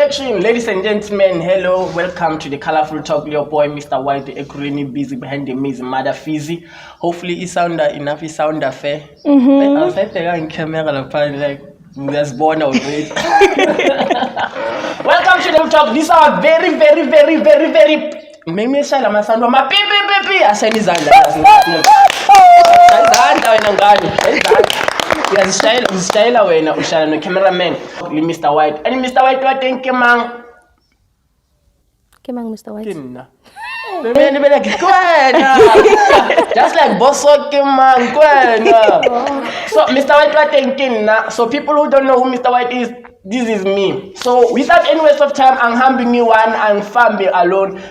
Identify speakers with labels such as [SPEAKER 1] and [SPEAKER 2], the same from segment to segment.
[SPEAKER 1] Action, ladies and gentlemen, hello, welcome to the Colorful Talk. Your boy, Mr. White, the Ekureni busy behind the maze, Mother Fizzy. Hopefully, it sound enough, it sound fair. I was like, in camera, like, there's born already. Welcome to the talk. This is our very. Mimi shala masando ma pipi aseni zanda. Zanda wena ngani? Yazishayela wena ushala no cameraman Mr. White. And Mr. White what think Kemang
[SPEAKER 2] Mr. White.
[SPEAKER 1] Kinna. Bemeni bela kwena. Just like Bosso Kemang kwena. So Mr. White what think Kinna. So people who don't know who Mr. White is, this is me. So without any waste of time, I'm humbling you one and family alone.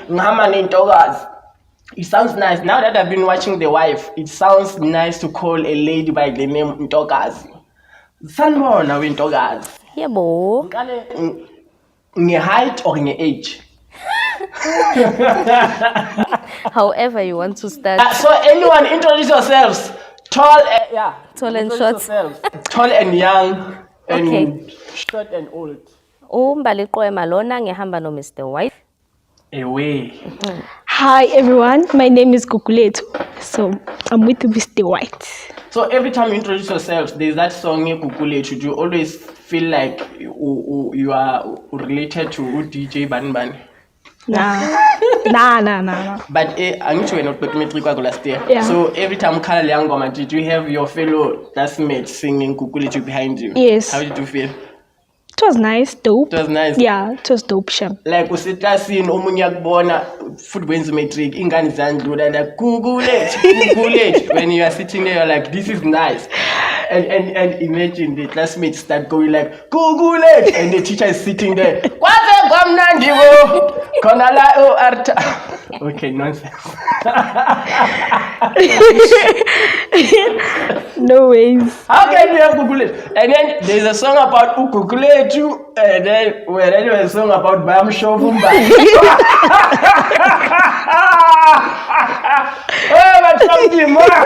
[SPEAKER 1] It sounds nice. Now that I've been watching The Wife, it sounds nice to call a lady by the name Ntokazi. Sanbona Ntokazi.
[SPEAKER 2] Yeah, bo.
[SPEAKER 1] Nge height or nge age?
[SPEAKER 2] However you want to start.
[SPEAKER 1] So anyone introduce yourselves. Tall
[SPEAKER 2] and short.
[SPEAKER 1] Tall and young. And
[SPEAKER 2] Okay.
[SPEAKER 1] short and old.
[SPEAKER 2] Mbali Qoema lona ngehamba no Mr. White.
[SPEAKER 1] Away.
[SPEAKER 3] Hi everyone, my name is Kukuletu. So I'm with Mr. White.
[SPEAKER 1] So every time you introduce yourselves, there's that song Kukule. Should you always feel like you are related to DJ Ban?
[SPEAKER 3] Nah.
[SPEAKER 1] But I need to not metric last year.
[SPEAKER 3] Yeah.
[SPEAKER 1] So every time Kala Yangoma, did you have your fellow classmates singing Kukule behind you?
[SPEAKER 3] Yes.
[SPEAKER 1] How did you feel?
[SPEAKER 3] It was nice, dope.
[SPEAKER 1] It was nice.
[SPEAKER 3] Yeah, it was dope, Shem.
[SPEAKER 1] Like usitlasini omunye akubona futhi wenza matric ingane zandlula like Google it when you are sitting there you're like this is nice and imagine the classmates start going like Google it and the teacher is sitting there kwaze kwamnandi bo khona la arta. Okay, nonsense.
[SPEAKER 3] No ways.
[SPEAKER 1] How can you have Google it? And then there's a song about Google it too, and then there's a song about Bam Shovumba. Oh, but something more.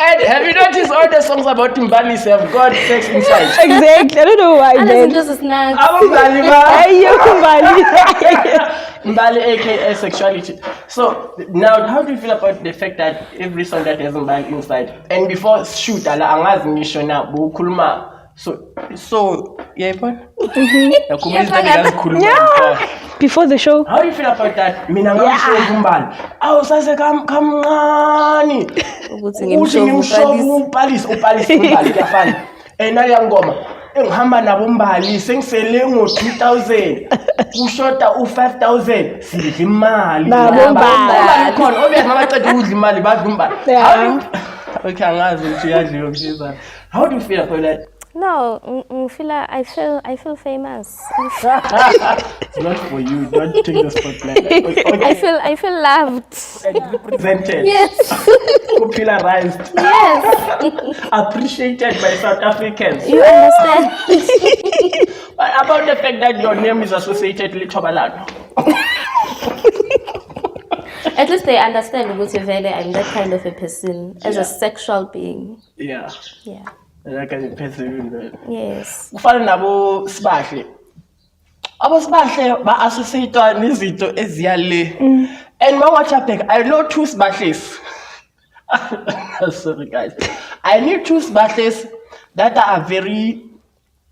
[SPEAKER 1] And have you noticed all the songs about Timbalis have got sex inside?
[SPEAKER 3] Exactly. I don't know why,
[SPEAKER 2] And
[SPEAKER 3] man.
[SPEAKER 2] it's just a snack.
[SPEAKER 1] Mbali,
[SPEAKER 3] Hey, you Kumbali.
[SPEAKER 1] Mbali, aka sexuality. So now, how do you feel about the fact that every song that has Mbali inside? And before shoot, ala angazi ngisho na bukuluma. So yeah,
[SPEAKER 3] Before the show.
[SPEAKER 1] how do you feel about that? Mina ngisho Mbali. Awu sase kamncane.
[SPEAKER 2] Ukuthi
[SPEAKER 1] Uthi ngimshovu uPalis Mbali kuyafana. Naya ngoma engihamba nabo Mbali sengisele ngo-2000 ushota u-5000 sidla imali
[SPEAKER 3] Nabo Mbali.
[SPEAKER 1] khona obvious mabaceda ukudla imali badla uMbali.
[SPEAKER 3] Yeah.
[SPEAKER 1] Okay, angazi ukuthi yadliwa mshizana. How do you feel about that?
[SPEAKER 2] No, I feel famous.
[SPEAKER 1] It's not for you. Don't take the spotlight. Okay.
[SPEAKER 2] I feel loved.
[SPEAKER 1] And represented.
[SPEAKER 2] Yes.
[SPEAKER 1] Popularized.
[SPEAKER 2] Yes.
[SPEAKER 1] Appreciated by South Africans.
[SPEAKER 2] You understand?
[SPEAKER 1] But about the fact that your name is associated with Chobalano.
[SPEAKER 2] At least they understand ukuthi vele I'm that kind of a person as a sexual being.
[SPEAKER 1] Yeah.
[SPEAKER 2] Yeah.
[SPEAKER 1] Like a person.
[SPEAKER 2] Yes.
[SPEAKER 1] Kufana nabo Sibahle. Abo Sibahle ba associate nezinto eziyale. And mawatcha back, I know two Sibahles. Sorry guys. I need two Sibahles that are very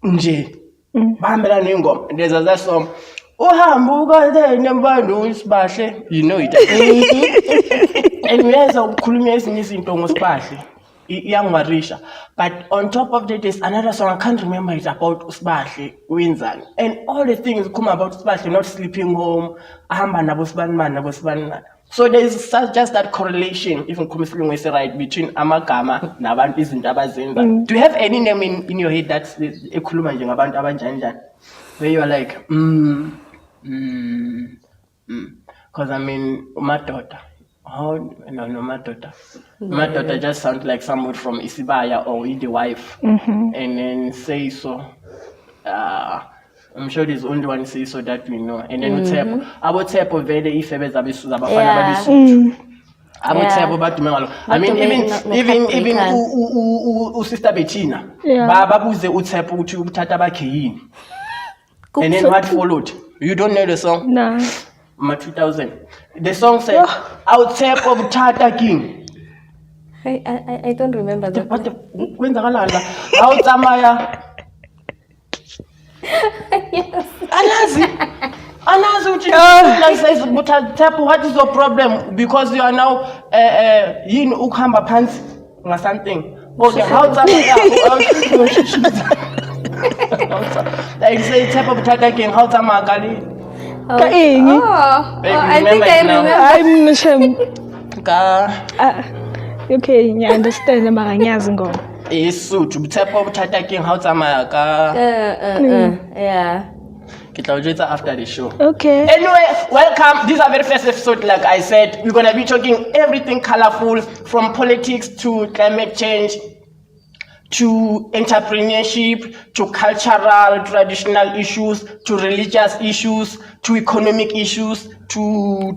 [SPEAKER 1] nje. Bahambela nengoma. There's that song. Uhamba ukade nembando Sibahle. You know it. And uyenza ukukhuluma ezinye izinto ngoSibahle. Iyangwarisha. But on top of that, there's another song I can't remember. It's about Sibahle Winzan, and all the things come about Sibahle not sleeping home. Ahamba nabo Sibanman. So there's just that correlation, even is right, between amagama nabantu izinto abazenza. Do you have any name in your head that's ekhuluma nje ngabantu abanjani? Where you are like, because I mean, umadoda. Oh no, Matota. Matota just sounds like someone from Isibaya or The Wife. And then Say So. I'm sure there's only one Say So that we know. And then Utepo. Abo Tepo vele ifebe zabisuza bafana babisuju. Abo Tepo batumengalo. I mean even Sister Bettina. Babuze Utepo ukuthi ubuthatha bakhe yini. And then what followed? You don't know the song?
[SPEAKER 3] No.
[SPEAKER 1] 2000. The song said, outside of Tata King.
[SPEAKER 2] I don't remember that.
[SPEAKER 1] What the? When the how Tamaya? Anazi uthi says, but tap, what is your problem? Because you are now in ukuhamba phansi or something. Okay, how Tamaya? Like say tap of Tata King, how Tamaya kali?
[SPEAKER 2] I think I remember.
[SPEAKER 3] I'm ashamed.
[SPEAKER 1] Ka
[SPEAKER 3] Okay, I understand. I'm ngoma.
[SPEAKER 1] Isuthu tap of Tata King, how Tamaya ka?
[SPEAKER 2] Yeah.
[SPEAKER 1] After the show.
[SPEAKER 3] Okay.
[SPEAKER 1] Anyway, welcome. This is our very first episode. Like I said, we're gonna be talking everything colorful, from politics to climate change, to entrepreneurship, to cultural, traditional issues, to religious issues, to economic issues, to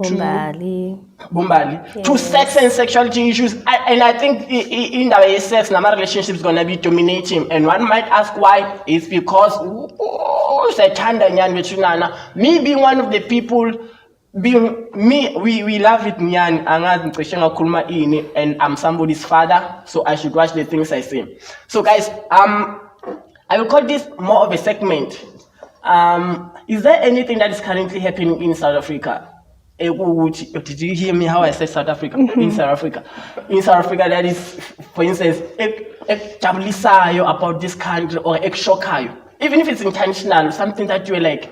[SPEAKER 1] sex and sexuality issues. And I think in the sex, number relationship is gonna be dominating. And one might ask why. It's because me being one of the people, being me, we love it, and I'm somebody's father, so I should watch the things I say. So guys, I will call this more of a segment. Is there anything that is currently happening in South Africa? Did you hear me how I said South Africa? In South Africa. In South Africa, that is, for instance, about this country or shock. Even if it's intentional, something that you're like,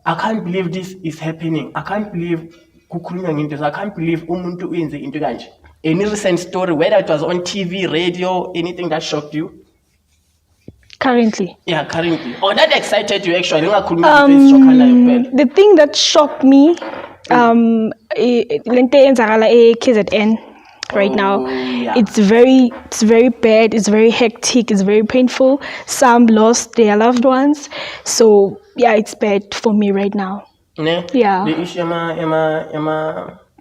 [SPEAKER 1] I can't believe this is happening. I can't believe I can't believe umuntu uyenze into kanje. Any recent story, whether it was on TV, radio, anything that shocked you?
[SPEAKER 3] Currently.
[SPEAKER 1] Yeah, currently. Or that excited you actually.
[SPEAKER 3] The thing that shocked me, lente enzakala KZN right now.
[SPEAKER 1] Yeah.
[SPEAKER 3] It's very bad, it's very hectic, it's very painful. Some lost their loved ones. So yeah, it's bad for me right now. Yeah.
[SPEAKER 1] The issue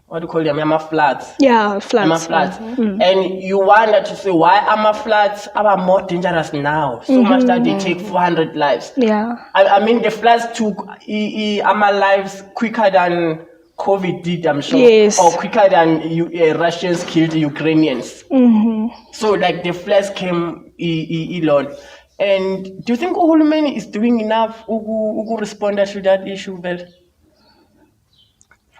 [SPEAKER 1] what do you call them? Floods.
[SPEAKER 3] Yeah, floods.
[SPEAKER 1] And you wonder to say why floods are more dangerous now. So much that they take 400 lives.
[SPEAKER 3] Yeah.
[SPEAKER 1] I mean, the floods took lives quicker than COVID did, I'm sure.
[SPEAKER 3] Yes.
[SPEAKER 1] Or quicker than Russians killed Ukrainians. So like the floods came Elon. And do you think Uhulumeni is doing enough to respond to that issue, Vel?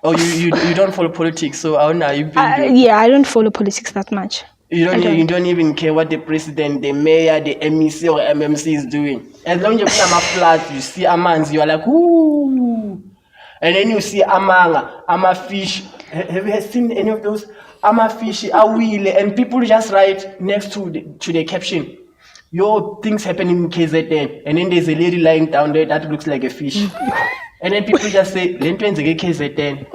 [SPEAKER 1] Oh, you don't follow politics, so I don't know.
[SPEAKER 3] Yeah, I don't follow politics that much.
[SPEAKER 1] You don't even care what the president, the mayor, the MEC or MMC is doing. As long as you come a flat, you see a man, you are like, ooh. And then you see a fish. Have you seen any of those? A fish, a wheel, and people just write next to the caption, "Yo, things happening in KZN," and then there's a lady lying down there that looks like a fish. And then people just say, "Lentwen's a KZN."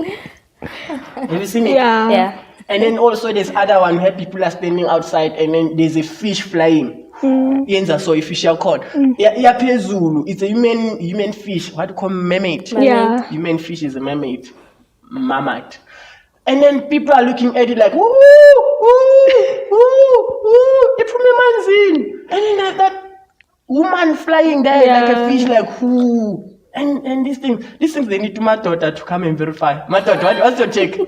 [SPEAKER 1] Have you seen it?
[SPEAKER 2] Yeah.
[SPEAKER 1] And then also there's other one where people are standing outside and then there's a fish flying. Yenza so a fish called. Yeah, Zulu. It's a human fish. What do you call mermaid?
[SPEAKER 3] Yeah.
[SPEAKER 1] Human fish is a mermaid. Mammat. And then people are looking at it like, woo, it's from a man's in. And then there's that woman flying there like a fish, like whoo. And these things they need to my daughter to come and verify. My daughter, what's your take?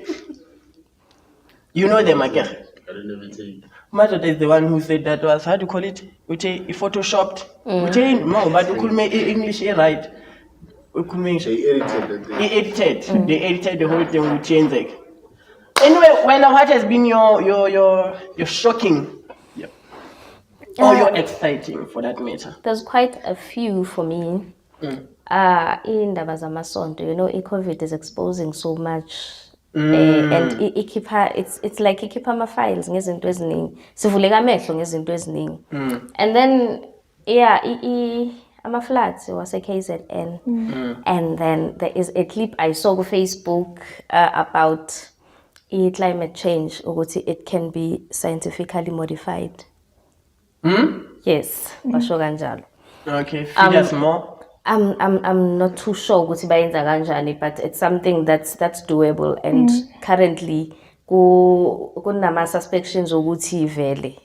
[SPEAKER 1] You know them, I guess.
[SPEAKER 4] I don't ever take.
[SPEAKER 1] My daughter is the one who said that was, how do you call it? Photoshopped. No, but you could make English right. We could make
[SPEAKER 4] They edited that.
[SPEAKER 1] They edited the whole thing with change. Anyway, what has been your shocking or your exciting for that matter?
[SPEAKER 2] There's quite a few for me. Indaba zamasonto, COVID is exposing so much. And it's like ikhipha ama-files ngezinto eziningi, sivuleka amehlo ngezinto eziningi. And then ama-floods wase-KZN. And then there is a clip I saw on Facebook about climate change, ukuthi it can be scientifically modified. Yes, basho kanjalo.
[SPEAKER 1] Okay, feed us more.
[SPEAKER 2] I'm not too sure ukuthi bayenza kanjani, but it's something that's doable, and currently kunama suspections ukuthi vele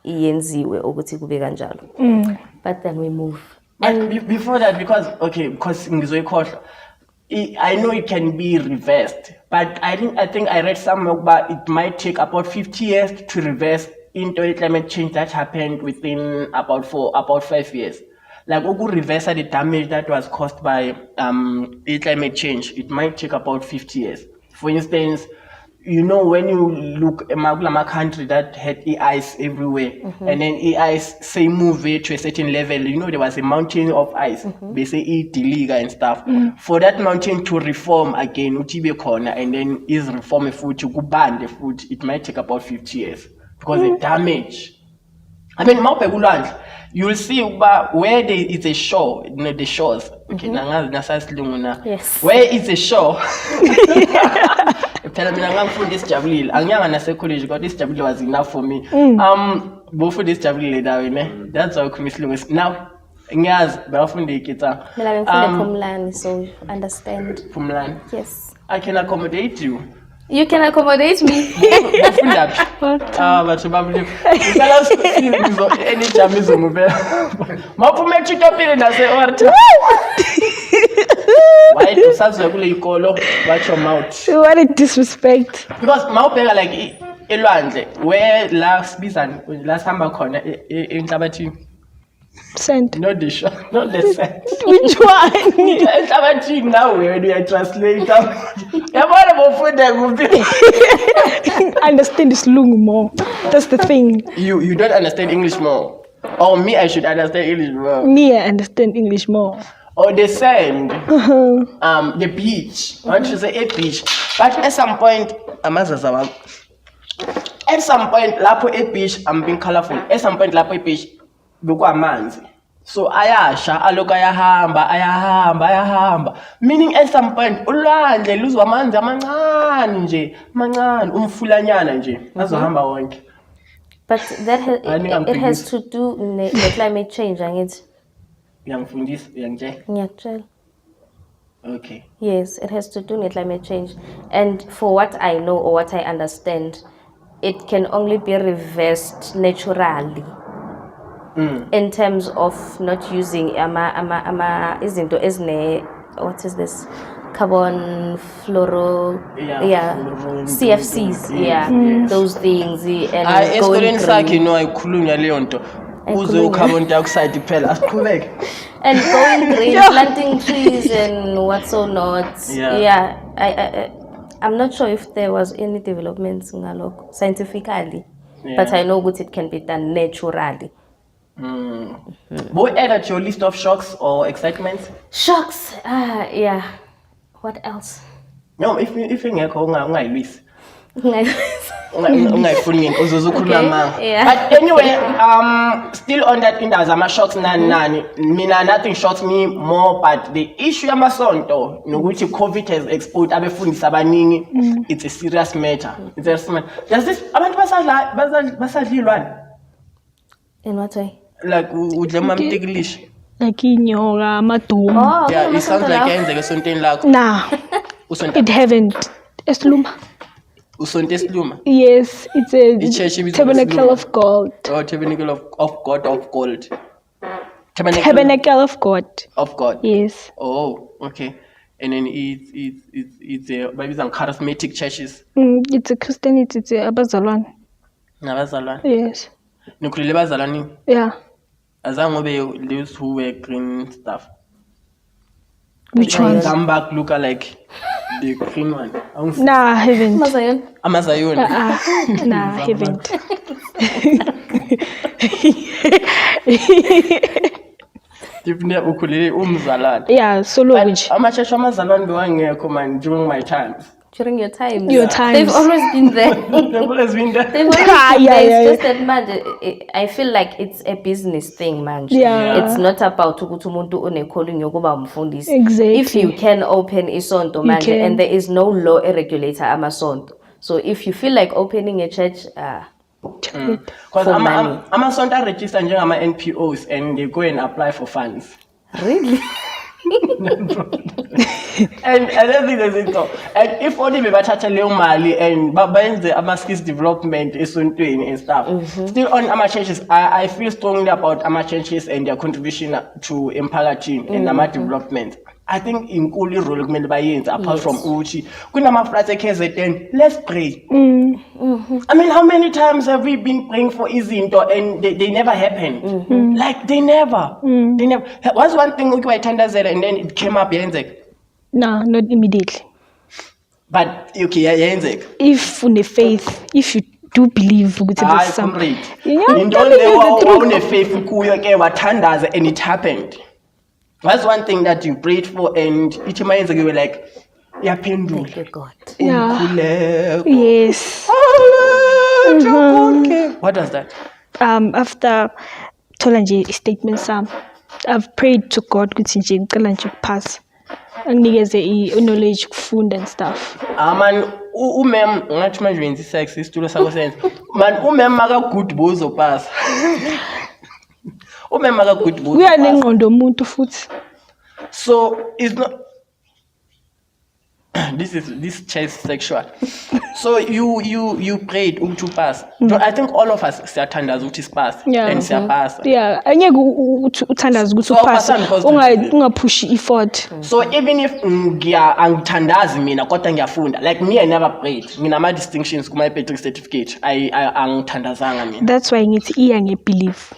[SPEAKER 2] iyenziwe ukuthi kube kanjalo. But then we move.
[SPEAKER 1] Before that, because ngizoyikhohlwa, I know it can be reversed, but I think I read somewhere about it might take about 50 years to reverse into climate change that happened within about 5 years. Like reverse the damage that was caused by climate change, it might take about 50 years. For instance, when you look at a country that had ice everywhere, and then ice say move it to a certain level, there was a mountain of ice, they say deliga and stuff. For that mountain to reform again, and then is reform a food to go ban the food, it might take about 50 years because the damage. I mean, you'll see where there is a shore, the shores. Okay,
[SPEAKER 2] Yes.
[SPEAKER 1] Where is a shore? Phela mina ngangifunda isijabulile angiyanga nasecollege kodwa isijabulile was enough for me. Bofunda isijabulile dawe ne. That's why ukhuluma isilungu. Now ngiyazi bayafunda igita.
[SPEAKER 2] Mina ngifunda Phumlani, so you understand.
[SPEAKER 1] Phumlani.
[SPEAKER 2] Yes.
[SPEAKER 1] I can accommodate you.
[SPEAKER 2] You can accommodate me.
[SPEAKER 1] Ufunda phi? Batho babili. Ngicela sizo enijamizo ngubela. Maphuma eThitopile nase Orta. Why usazwe kule ikolo watch your mouth.
[SPEAKER 3] What a disrespect.
[SPEAKER 1] Because mawubheka like elwandle where la sibizani la sihamba khona enhlabathini.
[SPEAKER 3] Sand.
[SPEAKER 1] Not the shore, not the sand.
[SPEAKER 3] Which one?
[SPEAKER 1] Enhlabathini now when you translate. Yabona bofunda kuphi?
[SPEAKER 3] Understand this lung more. That's the thing.
[SPEAKER 1] You don't understand English more. Or me, I should understand English more.
[SPEAKER 3] Me, I understand English more.
[SPEAKER 1] Or the sand, the beach. I want to say a beach. But at some point, lapo a beach, I'm being colorful. At some point, lapo a beach, buku amanzi. So ayasha, aloka ayahamba. Meaning at some point, ulwandle luzwa amanzi amancane umfulanyana nje, azohamba wonke.
[SPEAKER 2] But it has to do with climate change, angithi.
[SPEAKER 1] Uyangifundisa uyangitshela.
[SPEAKER 2] Ngiyakutshela.
[SPEAKER 1] Okay.
[SPEAKER 2] Yes, it has to do with climate change. And for what I know or what I understand, it can only be reversed naturally. In terms of not using izinto ezine, what is this? Carbon CFCs, those things and going green.
[SPEAKER 1] Ayikhulunywa leyo nto. Uze carbon dioxide phela asiqhubeke.
[SPEAKER 2] And going green, planting trees and what so not. I'm not sure if there was any developments scientifically, but I know that it can be done naturally.
[SPEAKER 1] What add to your list of shocks or excitements?
[SPEAKER 2] Shocks, yeah. What else?
[SPEAKER 1] No, if ngekho ungayilwisi. Ungayifuni uzozukhuluma manga. But anyway, still on that indaba zama shocks nani mina nothing shocks me more but the issue yamasonto nokuthi COVID has exposed abefundisi abaningi. It's a serious matter. It's a serious matter. Does this abantu basadlilwana?
[SPEAKER 2] In what way?
[SPEAKER 1] Like udle mamtikilish.
[SPEAKER 3] Like inyoka, amaduma.
[SPEAKER 2] Oh,
[SPEAKER 1] Yeah, it sounds like yenzeke esontweni lakho.
[SPEAKER 3] Nah, it haven't. Esluma.
[SPEAKER 1] Usonto esiluma.
[SPEAKER 3] Yes, it's a
[SPEAKER 1] Ichurch ibizwa
[SPEAKER 3] tabernacle
[SPEAKER 1] ngesilungu.
[SPEAKER 3] of God.
[SPEAKER 1] Oh, tabernacle of God of gold.
[SPEAKER 3] Tabernacle of God.
[SPEAKER 1] Of God.
[SPEAKER 3] Yes.
[SPEAKER 1] Oh, okay. And then it's maybe some charismatic churches.
[SPEAKER 3] It's a Christianity. It's a abazalwane.
[SPEAKER 1] Nabazalwane.
[SPEAKER 3] Yes.
[SPEAKER 1] Nikhulile bazalwane.
[SPEAKER 3] Yeah.
[SPEAKER 1] Azange be those who wear green stuff.
[SPEAKER 3] Which ones?
[SPEAKER 1] Come back look like the green one.
[SPEAKER 3] Nah, I haven't.
[SPEAKER 1] Amazayoni.
[SPEAKER 3] Nah, I haven't.
[SPEAKER 1] Definitely ukhulile umzalwane.
[SPEAKER 3] Yeah, solo which.
[SPEAKER 1] Ama-church amazalwane bewangekho man during my times.
[SPEAKER 2] During your time.
[SPEAKER 3] Your times.
[SPEAKER 2] They've always been there.
[SPEAKER 1] They've always been there.
[SPEAKER 2] They've always been there. It's just that, man, I feel like it's a business thing, man.
[SPEAKER 3] Yeah.
[SPEAKER 2] It's not about ukuthi umuntu calling yokuba umfundisi.
[SPEAKER 3] Exactly.
[SPEAKER 2] If you can open isonto, man,
[SPEAKER 3] can.
[SPEAKER 2] and there is no law regulator amasonto. So if you feel like opening a church,
[SPEAKER 1] Because
[SPEAKER 2] For money.
[SPEAKER 1] amasonto are registered njengama NPOs and they go and apply for funds.
[SPEAKER 2] really?
[SPEAKER 1] And I don't think there's it. And if only bebathatha leyo mali and bayenze ama-skills development esontweni and stuff. Still on ama-churches, I feel strongly about ama-churches and their contribution to emphakathini and ama-development. I think inkulu irole kumele bayenze apart from ukuthi kunama-floods e-KZN, let's pray. I mean, how many times have we been praying for izinto and they never happened? Like they never. What's one thing ukuyithandazela and then it came up yenzeka?
[SPEAKER 3] No, not immediately.
[SPEAKER 1] But okay, yenzeka.
[SPEAKER 3] If une faith, if you do believe ukuthi
[SPEAKER 1] Hayi
[SPEAKER 3] there's some,
[SPEAKER 1] comrade.
[SPEAKER 3] Yeah, I'm
[SPEAKER 1] Into
[SPEAKER 3] telling you
[SPEAKER 1] leyo
[SPEAKER 3] the truth.
[SPEAKER 1] awunefaith kuyo ke wathandaza and it happened. What's one thing that you prayed for and ithi mayenzeka you were like yaphendula.
[SPEAKER 2] Thank you, God.
[SPEAKER 3] Yeah.
[SPEAKER 1] Umkhuleko.
[SPEAKER 3] Yes.
[SPEAKER 1] What was that?
[SPEAKER 3] After thola nje statement sam, I've prayed to God ukuthi nje ngicela nje ukupass. Anginikeze i-knowledge kufunda and stuff.
[SPEAKER 1] Man, umem ngathi manje wenza sex isitulo sakho senze. Man, umem maka good bozo pass. Umem maka good bozo.
[SPEAKER 3] Kuya nengqondo yomuntu futhi.
[SPEAKER 1] So it's not. This chase sexual. So you prayed to pass. I think all of us siyathandaza ukuthi pass and siyapasa.
[SPEAKER 3] Yeah, angeke uthandaza ukuthi
[SPEAKER 1] So,
[SPEAKER 3] upass
[SPEAKER 1] awupasani because
[SPEAKER 3] ungapush effort.
[SPEAKER 1] So even if angithandazi mina kodwa ngiyafunda, like me I never prayed. Nginama distinctions kuma matric certificate. I angithandazanga mina.
[SPEAKER 3] That's why ngithi iya ngebelieve.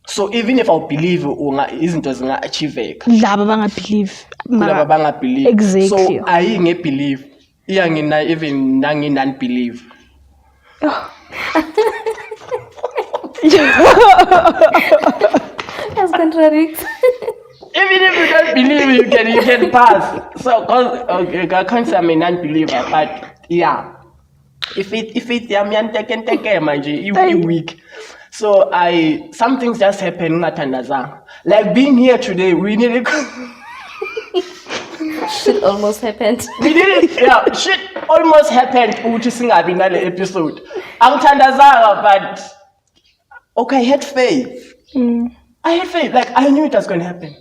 [SPEAKER 1] So even if I believe izinto zinga achieveka.
[SPEAKER 3] Laba bangabelieve.
[SPEAKER 1] Kulaba bangabelieve.
[SPEAKER 3] Exactly.
[SPEAKER 1] So ayi ngebelieve. Iya ngina even nangi non believe.
[SPEAKER 2] That's contradicts.
[SPEAKER 1] Even if you don't believe, you can pass. So, cause okay, I can't say I'm a non-believer, but yeah, if it yami take manje, you weak. So some things just happen ngathandazanga. Like being here today, we nearly
[SPEAKER 2] Shit almost happened.
[SPEAKER 1] we did it. Yeah, shit almost happened. Uthi singabi ngale episode. Angithandazanga, but okay, I had faith. I had faith. Like I knew it was going to happen.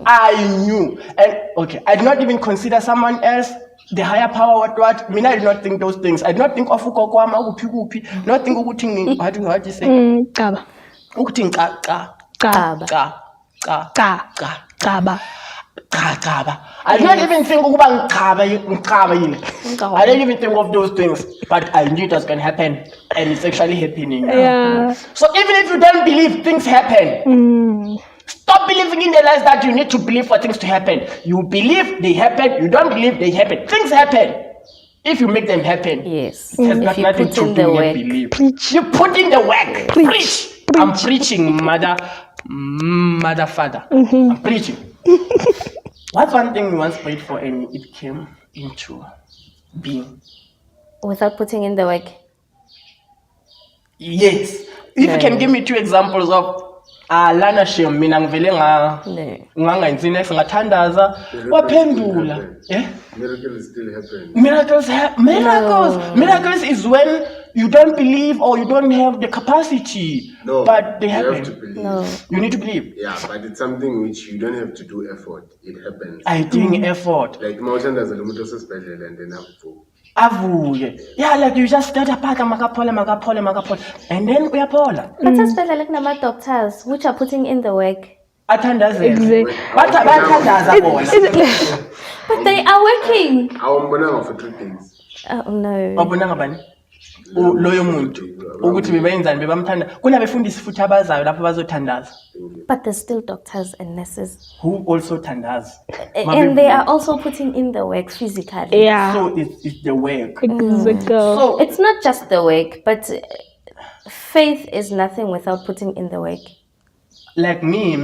[SPEAKER 1] I knew. And okay, I did not even consider someone else, the higher power, what. I mean, I did not think those things. I did not think of ukokwama, uphi. Not think ukuthi how do you say?
[SPEAKER 3] Caba.
[SPEAKER 1] Ukuthi
[SPEAKER 3] Caba.
[SPEAKER 1] I did not even think ukuba ngichaba yini. I didn't even think of those things, but I knew it was going to happen, and it's actually happening now.
[SPEAKER 3] Yeah.
[SPEAKER 1] So even if you don't believe things happen, stop believing in the lies that you need to believe for things to happen. You believe they happen, you don't believe they happen. Things happen if you make them happen.
[SPEAKER 2] Yes.
[SPEAKER 1] It has
[SPEAKER 2] If
[SPEAKER 1] got
[SPEAKER 2] you
[SPEAKER 1] nothing
[SPEAKER 2] put
[SPEAKER 1] to
[SPEAKER 2] in
[SPEAKER 1] do
[SPEAKER 2] the
[SPEAKER 1] with
[SPEAKER 2] work.
[SPEAKER 1] belief.
[SPEAKER 3] Preach.
[SPEAKER 1] You put in the work.
[SPEAKER 3] Preach.
[SPEAKER 1] I'm preaching, mother father. I'm preaching. What's one thing you once prayed for and it came into being?
[SPEAKER 2] Without putting in the work.
[SPEAKER 1] Yes. If you can give me 2 examples of lana shem mina ngivele ngangenzi next ngathandaza waphendula. Yeah?
[SPEAKER 4] Miracles still happen.
[SPEAKER 1] Miracles is when you don't believe or you don't have the capacity,
[SPEAKER 4] No,
[SPEAKER 1] but they
[SPEAKER 4] you
[SPEAKER 1] happen.
[SPEAKER 4] have to believe.
[SPEAKER 2] No.
[SPEAKER 1] You need to believe.
[SPEAKER 4] Yeah, but it's something which you don't have to do effort. It happens.
[SPEAKER 1] I doing effort.
[SPEAKER 4] Like mountain does a little special and then up.
[SPEAKER 1] Avuye. Yeah, like you just start apart makaphola and then uyaphola.
[SPEAKER 2] But especially like nama doctors which are putting in the work.
[SPEAKER 1] Athandazela.
[SPEAKER 3] Exactly.
[SPEAKER 1] Bathandaza bona.
[SPEAKER 2] But they are working.
[SPEAKER 4] Awumbonanga for 2 things.
[SPEAKER 2] Oh no.
[SPEAKER 1] Wabona ngabani? Loyo muntu ukuthi bebenzani bebamthanda kunabefundisi futhi abazayo lapho bazothandaza.
[SPEAKER 2] But there's still doctors and nurses.
[SPEAKER 1] Who also thandaza.
[SPEAKER 2] And they are also putting in the work physically.
[SPEAKER 3] Yeah.
[SPEAKER 1] So it's the work.
[SPEAKER 3] Exactly.
[SPEAKER 1] So
[SPEAKER 2] It's not just the work, but faith is nothing without putting in the work.
[SPEAKER 1] like me,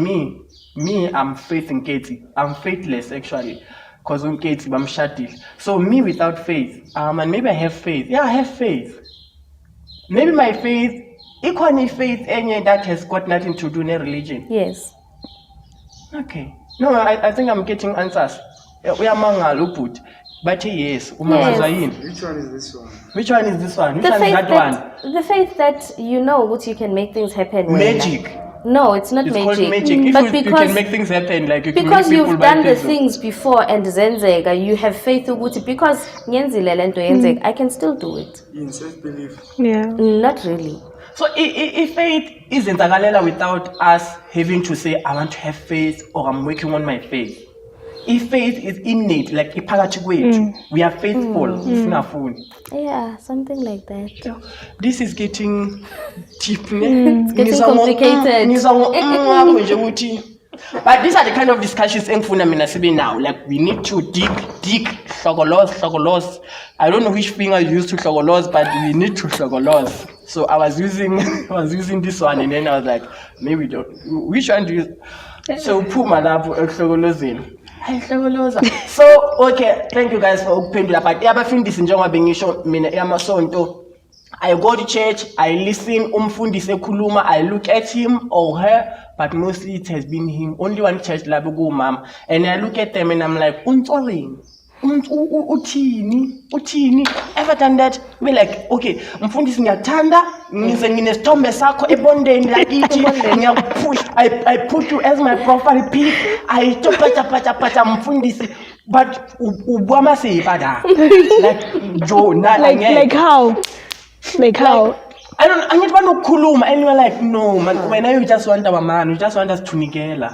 [SPEAKER 1] I'm faith in Katie. I'm faithless actually. Because when Katie, I'm shadil. So me without faith, and maybe I have faith. Yeah, I have faith. Maybe my faith, equally faith, any that has got nothing to do with religion.
[SPEAKER 2] Yes.
[SPEAKER 1] Okay. No, I think I'm getting answers. We are mangal put. But yes, umangazwa yini?
[SPEAKER 5] Which one is this one?
[SPEAKER 1] Which one is this one? Which
[SPEAKER 2] The
[SPEAKER 1] one is
[SPEAKER 2] faith
[SPEAKER 1] that one?
[SPEAKER 2] the faith that you know what you can make things happen. when-
[SPEAKER 1] Magic.
[SPEAKER 2] No, it's not
[SPEAKER 1] It's
[SPEAKER 2] magic.
[SPEAKER 1] called magic. If
[SPEAKER 2] But
[SPEAKER 1] you can make things happen, like you can
[SPEAKER 2] because
[SPEAKER 1] make people
[SPEAKER 2] you've
[SPEAKER 1] buy
[SPEAKER 2] done the
[SPEAKER 1] things.
[SPEAKER 2] things before and zenzeka, you have faith ukuthi because ngiyenzile lento yenzeka, I can still do it.
[SPEAKER 4] In self-belief.
[SPEAKER 3] Yeah.
[SPEAKER 2] Not really.
[SPEAKER 1] So if faith isn't without us having to say, I want to have faith or I'm working on my faith. If faith is innate, like iphakathi kwethu, we are faithful. Singafuni.
[SPEAKER 2] Yeah, something like that.
[SPEAKER 1] This is getting deep.
[SPEAKER 2] It's getting complicated.
[SPEAKER 1] But these are the kind of discussions engifuna mina sibe now. Like we need to dig hlokoloz. I don't know which finger you use to hlokoloz, but we need to hlokoloz. So I was using this one, and then I was like, maybe don't. Which one do you? So phuma lapho ekuhlokolozeni. So okay, thank you guys for ukuphendula. But abafundisi njengoba bengisho mina eyamasonto, I go to church, I listen, umfundisi ekhuluma, I look at him or her, but mostly it has been him. Only one church labo mama, and I look at them and I'm like, untsoling, uthini, ever done that? Be like, okay, mfundisi ngiyathanda, ngize nginesithombe sakho ebondeni lakithi, ngiyakupush, I put you as my profile pic, I pacha mfundisi, but ubama seyibada, like Joe,
[SPEAKER 3] Like how? Like how?
[SPEAKER 1] I need one to kuluma, and you're like, no, man, when you just want our man, you just want us to nigela.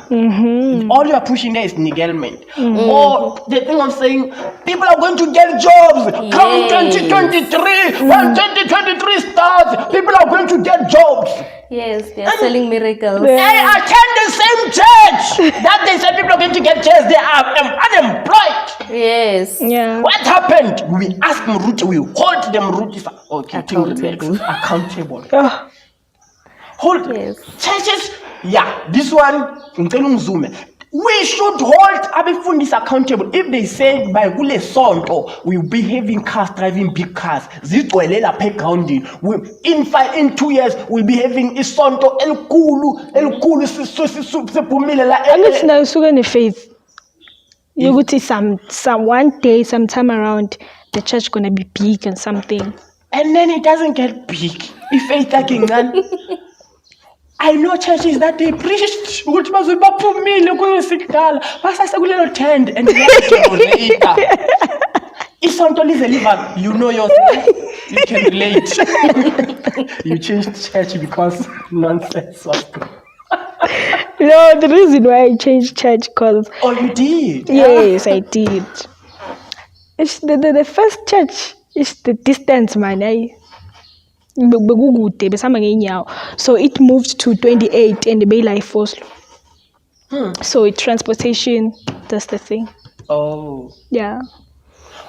[SPEAKER 1] All you are pushing there is nigelment. Or the thing of saying, people are going to get jobs. Come 2023, when 2023 starts, people are going to get jobs.
[SPEAKER 2] Yes, they are selling miracles.
[SPEAKER 1] They attend the same church that they said people are going to get jobs. They are unemployed.
[SPEAKER 2] Yes.
[SPEAKER 3] Yeah.
[SPEAKER 1] What happened? We ask Mruti, we hold them Mruti. Okay, accountable. Hold
[SPEAKER 2] Yes.
[SPEAKER 1] churches. Yeah, this one, we should hold abefundisi accountable. If they say by kule sonto we'll be having cars, driving big cars, zigcwele lapha egrawundini, in 2 years we'll be having isonto elikhulu siphumile la.
[SPEAKER 3] Angithi nayo usuke ne-faith yokuthi some one day, sometime around, the church gonna be big and something.
[SPEAKER 1] And then it doesn't get big. If faith again, I know churches that they preached ukuthi bazobaphumile kuyisikudala basase kulelo tent and later isonto lize liva, you know yourself, you can relate. You changed church because nonsense was good.
[SPEAKER 3] No, the reason why I changed church because
[SPEAKER 1] Oh, you did?
[SPEAKER 3] yes, I did. It's the first church is the distance, man. So it moved to 28 and the Bay Life Oslo. So it transportation, that's the thing.
[SPEAKER 1] Oh.
[SPEAKER 3] Yeah.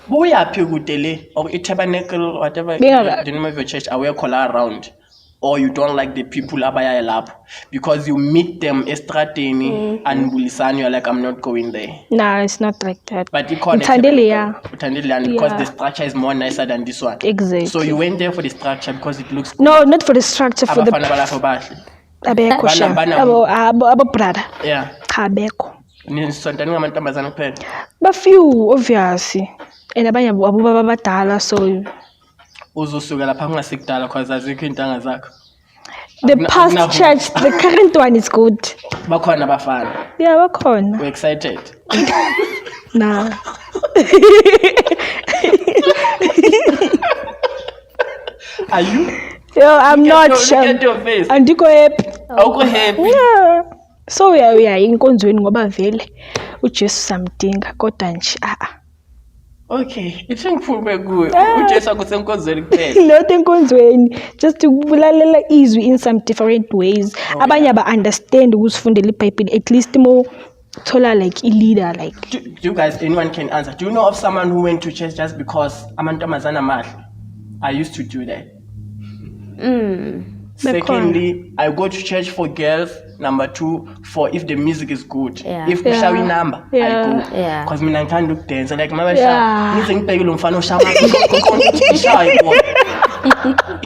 [SPEAKER 1] Buyaphi kudele or tabernacle, whatever
[SPEAKER 3] Yeah.
[SPEAKER 1] the name of your church, are we around? Or you don't like the people abaya lapho because you meet them estradeni and bulisani, you're like, I'm not going there.
[SPEAKER 3] Nah, it's not like that.
[SPEAKER 1] But you can't
[SPEAKER 3] Uthandile, yeah.
[SPEAKER 1] because
[SPEAKER 3] Yeah.
[SPEAKER 1] the structure is more nicer than this one.
[SPEAKER 3] Exactly.
[SPEAKER 1] So you went there for the structure because it looks
[SPEAKER 3] No, not for the structure, for the
[SPEAKER 1] abafana balapho bahle.
[SPEAKER 3] abekho sha.
[SPEAKER 1] Bana-
[SPEAKER 3] Abo brother.
[SPEAKER 1] Yeah.
[SPEAKER 3] Cha abekho.
[SPEAKER 1] Nisonta ningamantombazana kuphela.
[SPEAKER 3] Ba few obviously. And abanye abobaba abadala, so
[SPEAKER 1] Uzosuka lapha kungasikudala because azikho intanga zakho.
[SPEAKER 3] the
[SPEAKER 1] Akuna-
[SPEAKER 3] past
[SPEAKER 1] akunaho.
[SPEAKER 3] church, the current one is good.
[SPEAKER 1] Bakhona abafana.
[SPEAKER 3] Yeah, bakhona.
[SPEAKER 1] We're excited.
[SPEAKER 3] Nah.
[SPEAKER 1] Are you?
[SPEAKER 3] Yo, I'm not
[SPEAKER 1] Look
[SPEAKER 3] sure.
[SPEAKER 1] at your face.
[SPEAKER 3] Andikho happy.
[SPEAKER 1] Awukho happy.
[SPEAKER 3] Yeah. So we are enkonzweni ngoba vele uJesu samdinga kodwa nje
[SPEAKER 1] Okay, ithi ngiphume kuwe. uJesu akusenkonzweni kuphela.
[SPEAKER 3] not enkonzweni, just to ukubulalela izwi in some different ways. Abanye aba understand ukusifundela iBhayibheli, at least more thola like a leader like.
[SPEAKER 1] Do you guys, anyone can answer? Do you know of someone who went to church just because amantombazana mahle? I used to do that. Secondly, I go to church for girls. Number 2, for if the music is good.
[SPEAKER 2] Yeah.
[SPEAKER 1] If we shall number, I
[SPEAKER 3] Yeah.
[SPEAKER 1] go.
[SPEAKER 2] Yeah.
[SPEAKER 1] Because me I can't look dance. Like my
[SPEAKER 3] Yeah.
[SPEAKER 1] ngize ngibheke lo mfana oshaya shy boy.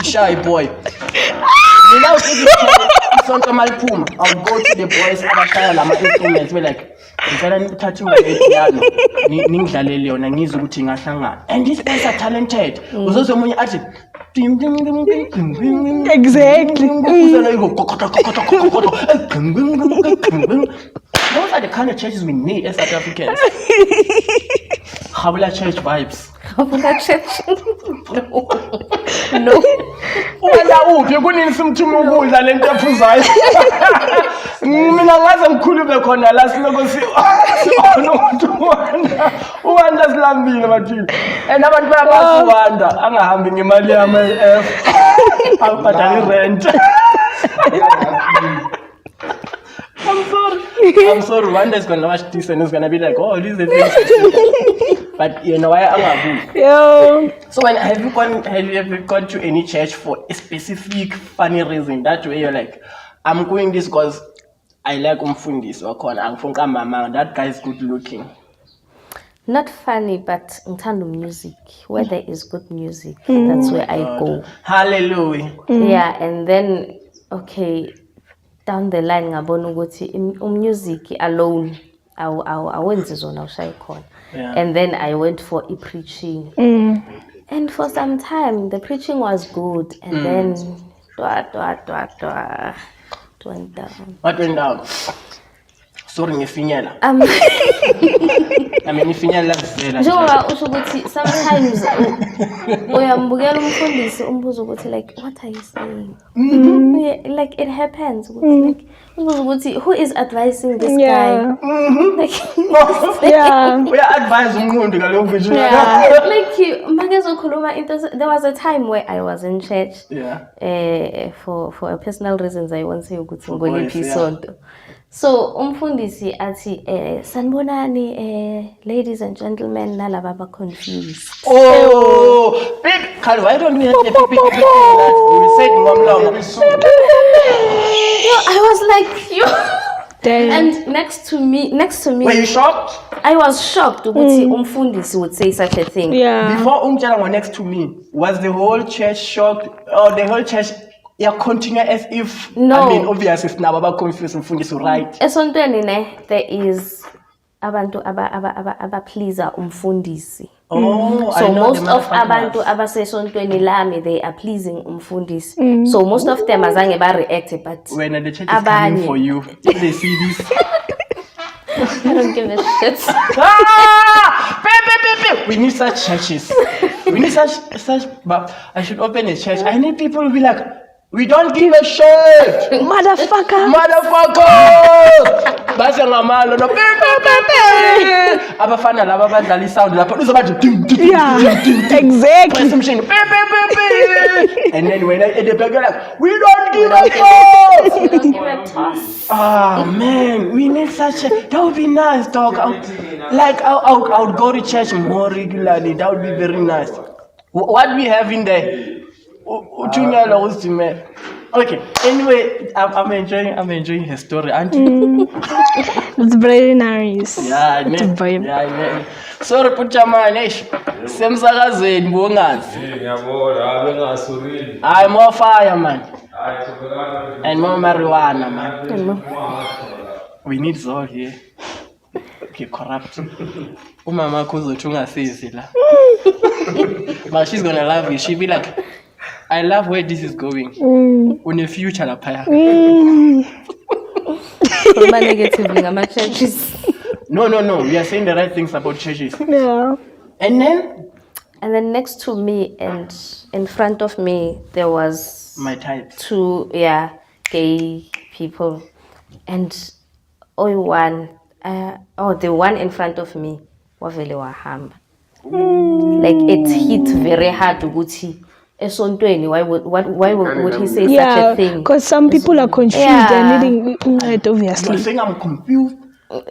[SPEAKER 1] Shy boy. Mina uthi isonto maliphuma, I'll go to the boys abashaya lama instruments. We're like, ngicela nithathe piano ningidlalele yona ngizwe ukuthi ingahlangana. And these guys are talented. Uzozwe omunye athi
[SPEAKER 3] Exactly.
[SPEAKER 1] Those are the kind of churches we need as South Africans. Habula church vibes.
[SPEAKER 2] No.
[SPEAKER 1] Wena uphi kunini simthuma ukudla lento ephuzayo. Mina ngaze ngikhulume khona la siloko siona uwanda silambile bathini. And abantu bayabasuwanda angahambi ngemali yama F. Awubhadala irent. I'm sorry. One day is gonna watch this and it's gonna be like, oh, this is it. But you know why I'm
[SPEAKER 3] Yo.
[SPEAKER 1] So have you ever gone to any church for a specific funny reason? That way you're like, I'm going this because I like umfundisi or angifuna mama. That guy is good looking.
[SPEAKER 2] Not funny, but ngithanda music. Where there is good music, that's where I go.
[SPEAKER 1] Hallelujah.
[SPEAKER 2] Yeah, and then okay, down the line ngabona ukuthi music alone awenzi zona ushaye khona. And then I went for preaching. And for some time the preaching was good, and then it went down.
[SPEAKER 1] What went down? Sorry, ngifinyela. I mean, ifinyela kusela.
[SPEAKER 2] Njengoba usho ukuthi sometimes uyambukela umfundisi umbuzo ukuthi like what are you saying? Yeah, like it happens like umbuzo ukuthi who is advising this guy? Like
[SPEAKER 3] Yeah.
[SPEAKER 1] We advise umuntu ngaloku nje.
[SPEAKER 2] like makezokhuluma into. There was a time where I was in church. For a personal reasons I won't say ukuthi ngoliphi isonto. So umfundisi athi sanibonani ladies and gentlemen nalaba aba confused.
[SPEAKER 1] Oh, big Carl, why don't we have a big that we said ngomlomo?
[SPEAKER 2] I was like you.
[SPEAKER 3] Damn.
[SPEAKER 2] And next to me
[SPEAKER 1] Were you shocked?
[SPEAKER 2] I was shocked ukuthi umfundisi would say such a thing.
[SPEAKER 3] Yeah.
[SPEAKER 1] Before umtshela ngo next to me, was the whole church shocked or the whole church continue as if
[SPEAKER 2] No.
[SPEAKER 1] I mean obviously sinabo aba confused umfundisi right?
[SPEAKER 2] Esontweni ne there is abantu aba pleaser umfundisi.
[SPEAKER 1] Oh, I
[SPEAKER 2] So
[SPEAKER 1] know
[SPEAKER 2] most
[SPEAKER 1] the
[SPEAKER 2] of abantu
[SPEAKER 1] motherfuckers.
[SPEAKER 2] abasesontweni lami they are pleasing umfundisi. So most of them azange ba react, but
[SPEAKER 1] When the church is coming
[SPEAKER 2] abanye.
[SPEAKER 1] for you, if they see this.
[SPEAKER 2] I don't give a shit.
[SPEAKER 1] We need such churches. We need such. But I should open a church. I need people to be like, we don't give a shit,
[SPEAKER 3] Motherfucker.
[SPEAKER 1] motherfuckers. Base ngamalo no. Abafana laba badlala isound lapha uzobathi
[SPEAKER 3] Yeah. Exactly.
[SPEAKER 1] some machine. And then when at the back you're like, we don't give a fuck.
[SPEAKER 2] We don't give a toss.
[SPEAKER 1] Ah man, we need such a. That would be nice, dog. I would go to church more regularly. That would be very nice. What we have in there? Utunyala uzime. Okay. Anyway, I'm enjoying her story, auntie.
[SPEAKER 3] It's very nice.
[SPEAKER 1] Yeah,
[SPEAKER 3] It's a vibe.
[SPEAKER 1] yeah. Sorry, Puchamane. Semsakazeni bongazi.
[SPEAKER 5] Ngiyabona bengasurili.
[SPEAKER 1] I'm on fire, man. And more marijuana, man. We need Zol here. Okay, corrupt. Umama kuzothi ungasizi la. But she's gonna love you. She'll be like, I love where this is going. In the future, lapha.
[SPEAKER 2] Khuluma negatively ngama churches.
[SPEAKER 1] No. We are saying the right things about churches.
[SPEAKER 3] Yeah.
[SPEAKER 1] And then
[SPEAKER 2] And then next to me and in front of me there was
[SPEAKER 1] my types.
[SPEAKER 2] 2 gay people, and the one in front of me wavele wahamba. Like it hit very hard ukuthi esontweni why would he say such
[SPEAKER 3] Yeah.
[SPEAKER 2] a thing?
[SPEAKER 3] Because some people are confused
[SPEAKER 2] Yeah.
[SPEAKER 3] and needing it,
[SPEAKER 1] You're
[SPEAKER 3] obviously.
[SPEAKER 1] saying I'm confused.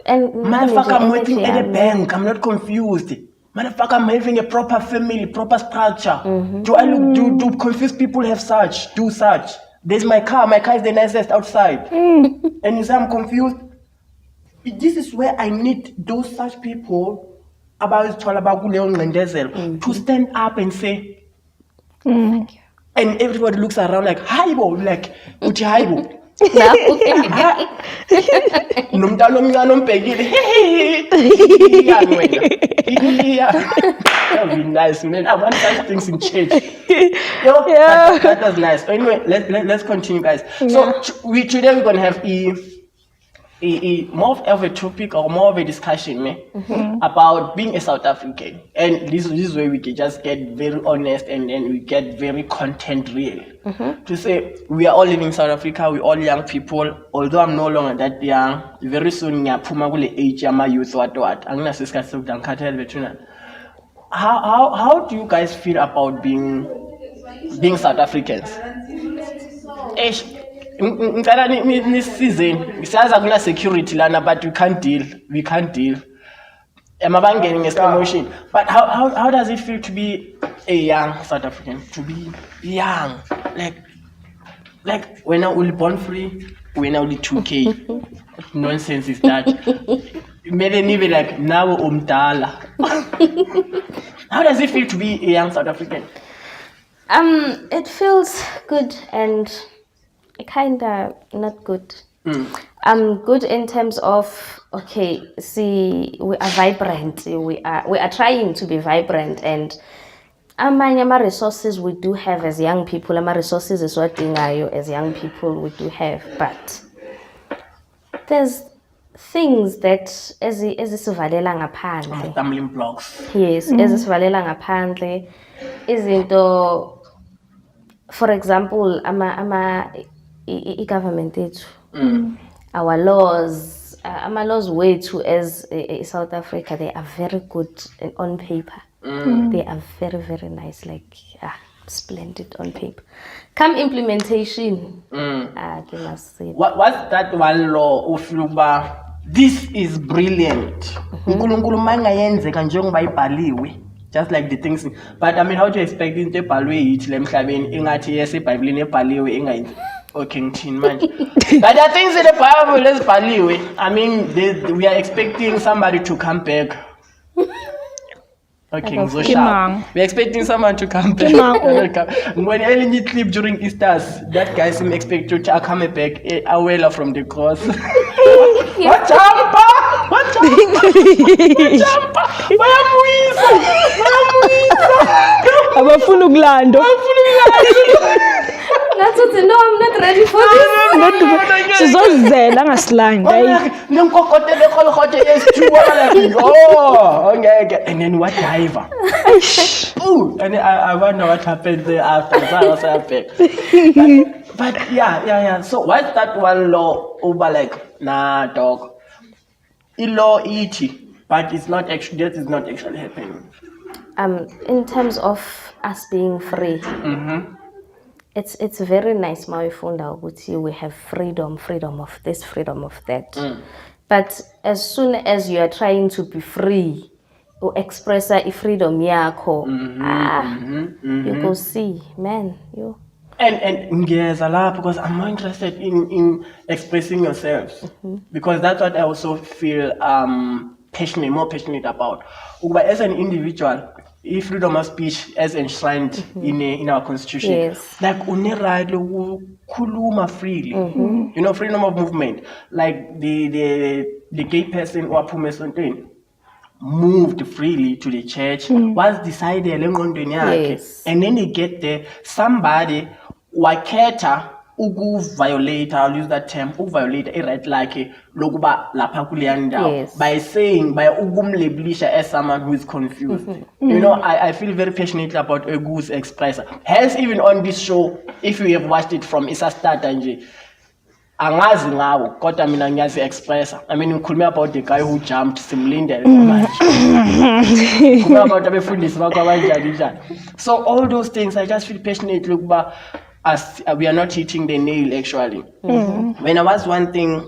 [SPEAKER 2] And
[SPEAKER 1] Motherfucker, I'm working
[SPEAKER 2] managing
[SPEAKER 1] at a
[SPEAKER 2] energy,
[SPEAKER 1] bank. I'm not confused. Motherfucker, I'm having a proper family, proper structure. Do I look? Do confused people have such? Do such? There's my car. My car is the nicest outside. And you say I'm confused. This is where I need those such people to stand up and say, and everybody looks around like, Haibo, like, Uchi Haibo. Nomntana omncane ombhekile. Iyani wena? That would be nice, man. I want such things in church.
[SPEAKER 3] Yeah.
[SPEAKER 1] That was nice. Anyway, let's continue, guys. So today we're gonna have a more of a topic or more of a discussion about being a South African, and this is where we can just get very honest and we get very content real. To say we are all living in South Africa, we all young people. Although I'm no longer that young, very soon ngiyapuma kule age yama youth what. Anginasikhathi sokudangikhathele bethuna. How do you guys feel about being South Africans? Ngicela nisizeni. Siyazi akuna security lana, but we can't deal. Emabangeni nge-promotion. But how does it feel to be a young South African? To be young, like when I was born free, when I was 2K. What nonsense is that? Maybe like now umdala. How does it feel to be a young South African?
[SPEAKER 2] It feels good and kinda not good. Good in terms of we are vibrant. We are trying to be vibrant, and amanye resources we do have as young people. Resources is what as young people we do have, but there's things that ezisivalela ngaphandle.
[SPEAKER 1] Stumbling blocks.
[SPEAKER 2] Yes, ezisivalela ngaphandle izinto. For example, government ethu, our laws, laws wethu as South Africa, they are very good on paper. They are very, very nice, like splendid on paper. Come implementation, they must say.
[SPEAKER 1] What's that one law of Luba? This is brilliant. uNkulunkulu mangayenzeka njengoba ibhaliwe. Just like the things, but I mean, how do you expect into ebhalwe yithi lemhlabeni engathi yesebhayibhelini ebhaliwe engayenzi? Okay, ngithini manje? But there are things in the Bible ezibhaliwe. I mean, we are expecting somebody to come back. Okay, we're expecting someone to come back. When early clip during Easter's, that guy seemed expect to come back away from the cross. What jumper?
[SPEAKER 3] Abafuna ukulando.
[SPEAKER 2] That's what no, I'm not ready for this.
[SPEAKER 3] Sizozela ngasilanda.
[SPEAKER 1] Nemkokotele kholokote yes2 ngeke. And then what diver? Ooh, and I wonder what happened there after that. But yeah. So what's that one law over like nah dog? Law iti, but it's not actually that is not actually happening.
[SPEAKER 2] In terms of us being free, it's very nice. My found out we have freedom of this, freedom of that. But as soon as you are trying to be free or express a freedom, you go see, man, you.
[SPEAKER 1] And yes, a lot because I'm more interested in expressing yourselves because that's what I also feel more passionate about. But as an individual, freedom of speech as enshrined in our constitution,
[SPEAKER 2] yes.
[SPEAKER 1] Like right kuluma freely, you know, freedom of movement, like the gay person or something moved freely to the church, was decided
[SPEAKER 2] yes.
[SPEAKER 1] And then they get there, somebody waketa violate, I'll use that term, violate a right like lokuba lapha kuleyanda
[SPEAKER 2] yes.
[SPEAKER 1] by saying by lablisha as someone who is confused. You know, I feel very passionate about a goose expresser. Hence, even on this show, if you have watched it from Isa start nje, angazi ngawo kodwa mina ngiyazi expresser. I mean, ngikhuluma about the guy who jumped simlindele manje. Ngikhuluma about abefundisi bakho abanjani njani. So all those things I just feel passionate lokuba as we are not hitting the nail actually. When I was one thing,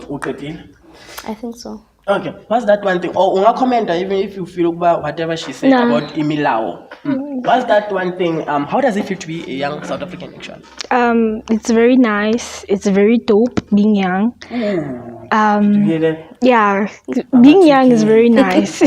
[SPEAKER 2] I think so.
[SPEAKER 1] okay, what's that one thing? Or unga comment even if you feel about whatever she said about Imilao. What's that one thing? How does it feel to be a young South African actually?
[SPEAKER 3] It's very nice. It's very dope being young. Yeah, being young is very nice.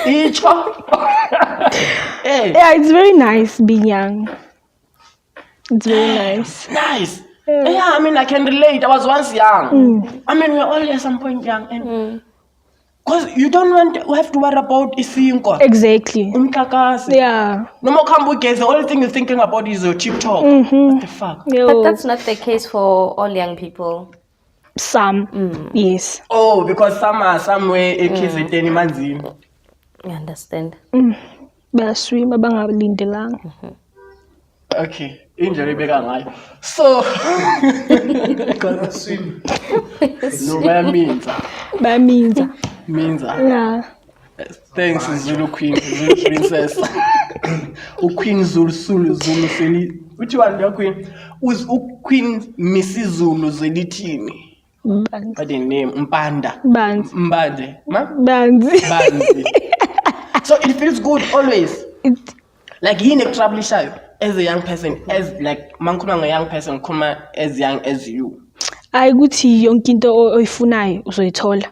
[SPEAKER 1] Hey,
[SPEAKER 3] Yeah, it's very nice being young. It's very nice.
[SPEAKER 1] nice. Yeah, I mean, I can relate. I was once young. I mean, we're all at some point young, and because you don't want to have to worry about isinko,
[SPEAKER 3] Exactly.
[SPEAKER 1] umkakasi.
[SPEAKER 3] Yeah.
[SPEAKER 1] No more kambuke. The only thing you're thinking about is your TikTok. What the fuck?
[SPEAKER 3] Yo,
[SPEAKER 2] But that's not the case for all young people.
[SPEAKER 3] some. Yes.
[SPEAKER 1] Oh, because some are somewhere ekiziteni manzini.
[SPEAKER 2] I understand.
[SPEAKER 3] Bayaswim abangalindelanga.
[SPEAKER 1] Okay, indlela ebeka ngayo. So, because swim. No,
[SPEAKER 3] Bayaminza.
[SPEAKER 1] Minza.
[SPEAKER 3] Yeah.
[SPEAKER 1] Thanks, Zulu Queen, Zulu Princess. Queen Zulu Seli. Which one, your Queen? Who's Queen Mrs. Zulu Zelitini?
[SPEAKER 3] Banzi.
[SPEAKER 1] What the name? Mpanda.
[SPEAKER 3] Banzi.
[SPEAKER 1] Mbade. Ma?
[SPEAKER 3] Banzi.
[SPEAKER 1] Banzi. So it feels good always.
[SPEAKER 3] It,
[SPEAKER 1] Like he never trouble shy as a young person, as like mankuna a young person, come as young as you.
[SPEAKER 3] ayikuthi yonke into oyifunayo uzoyithola.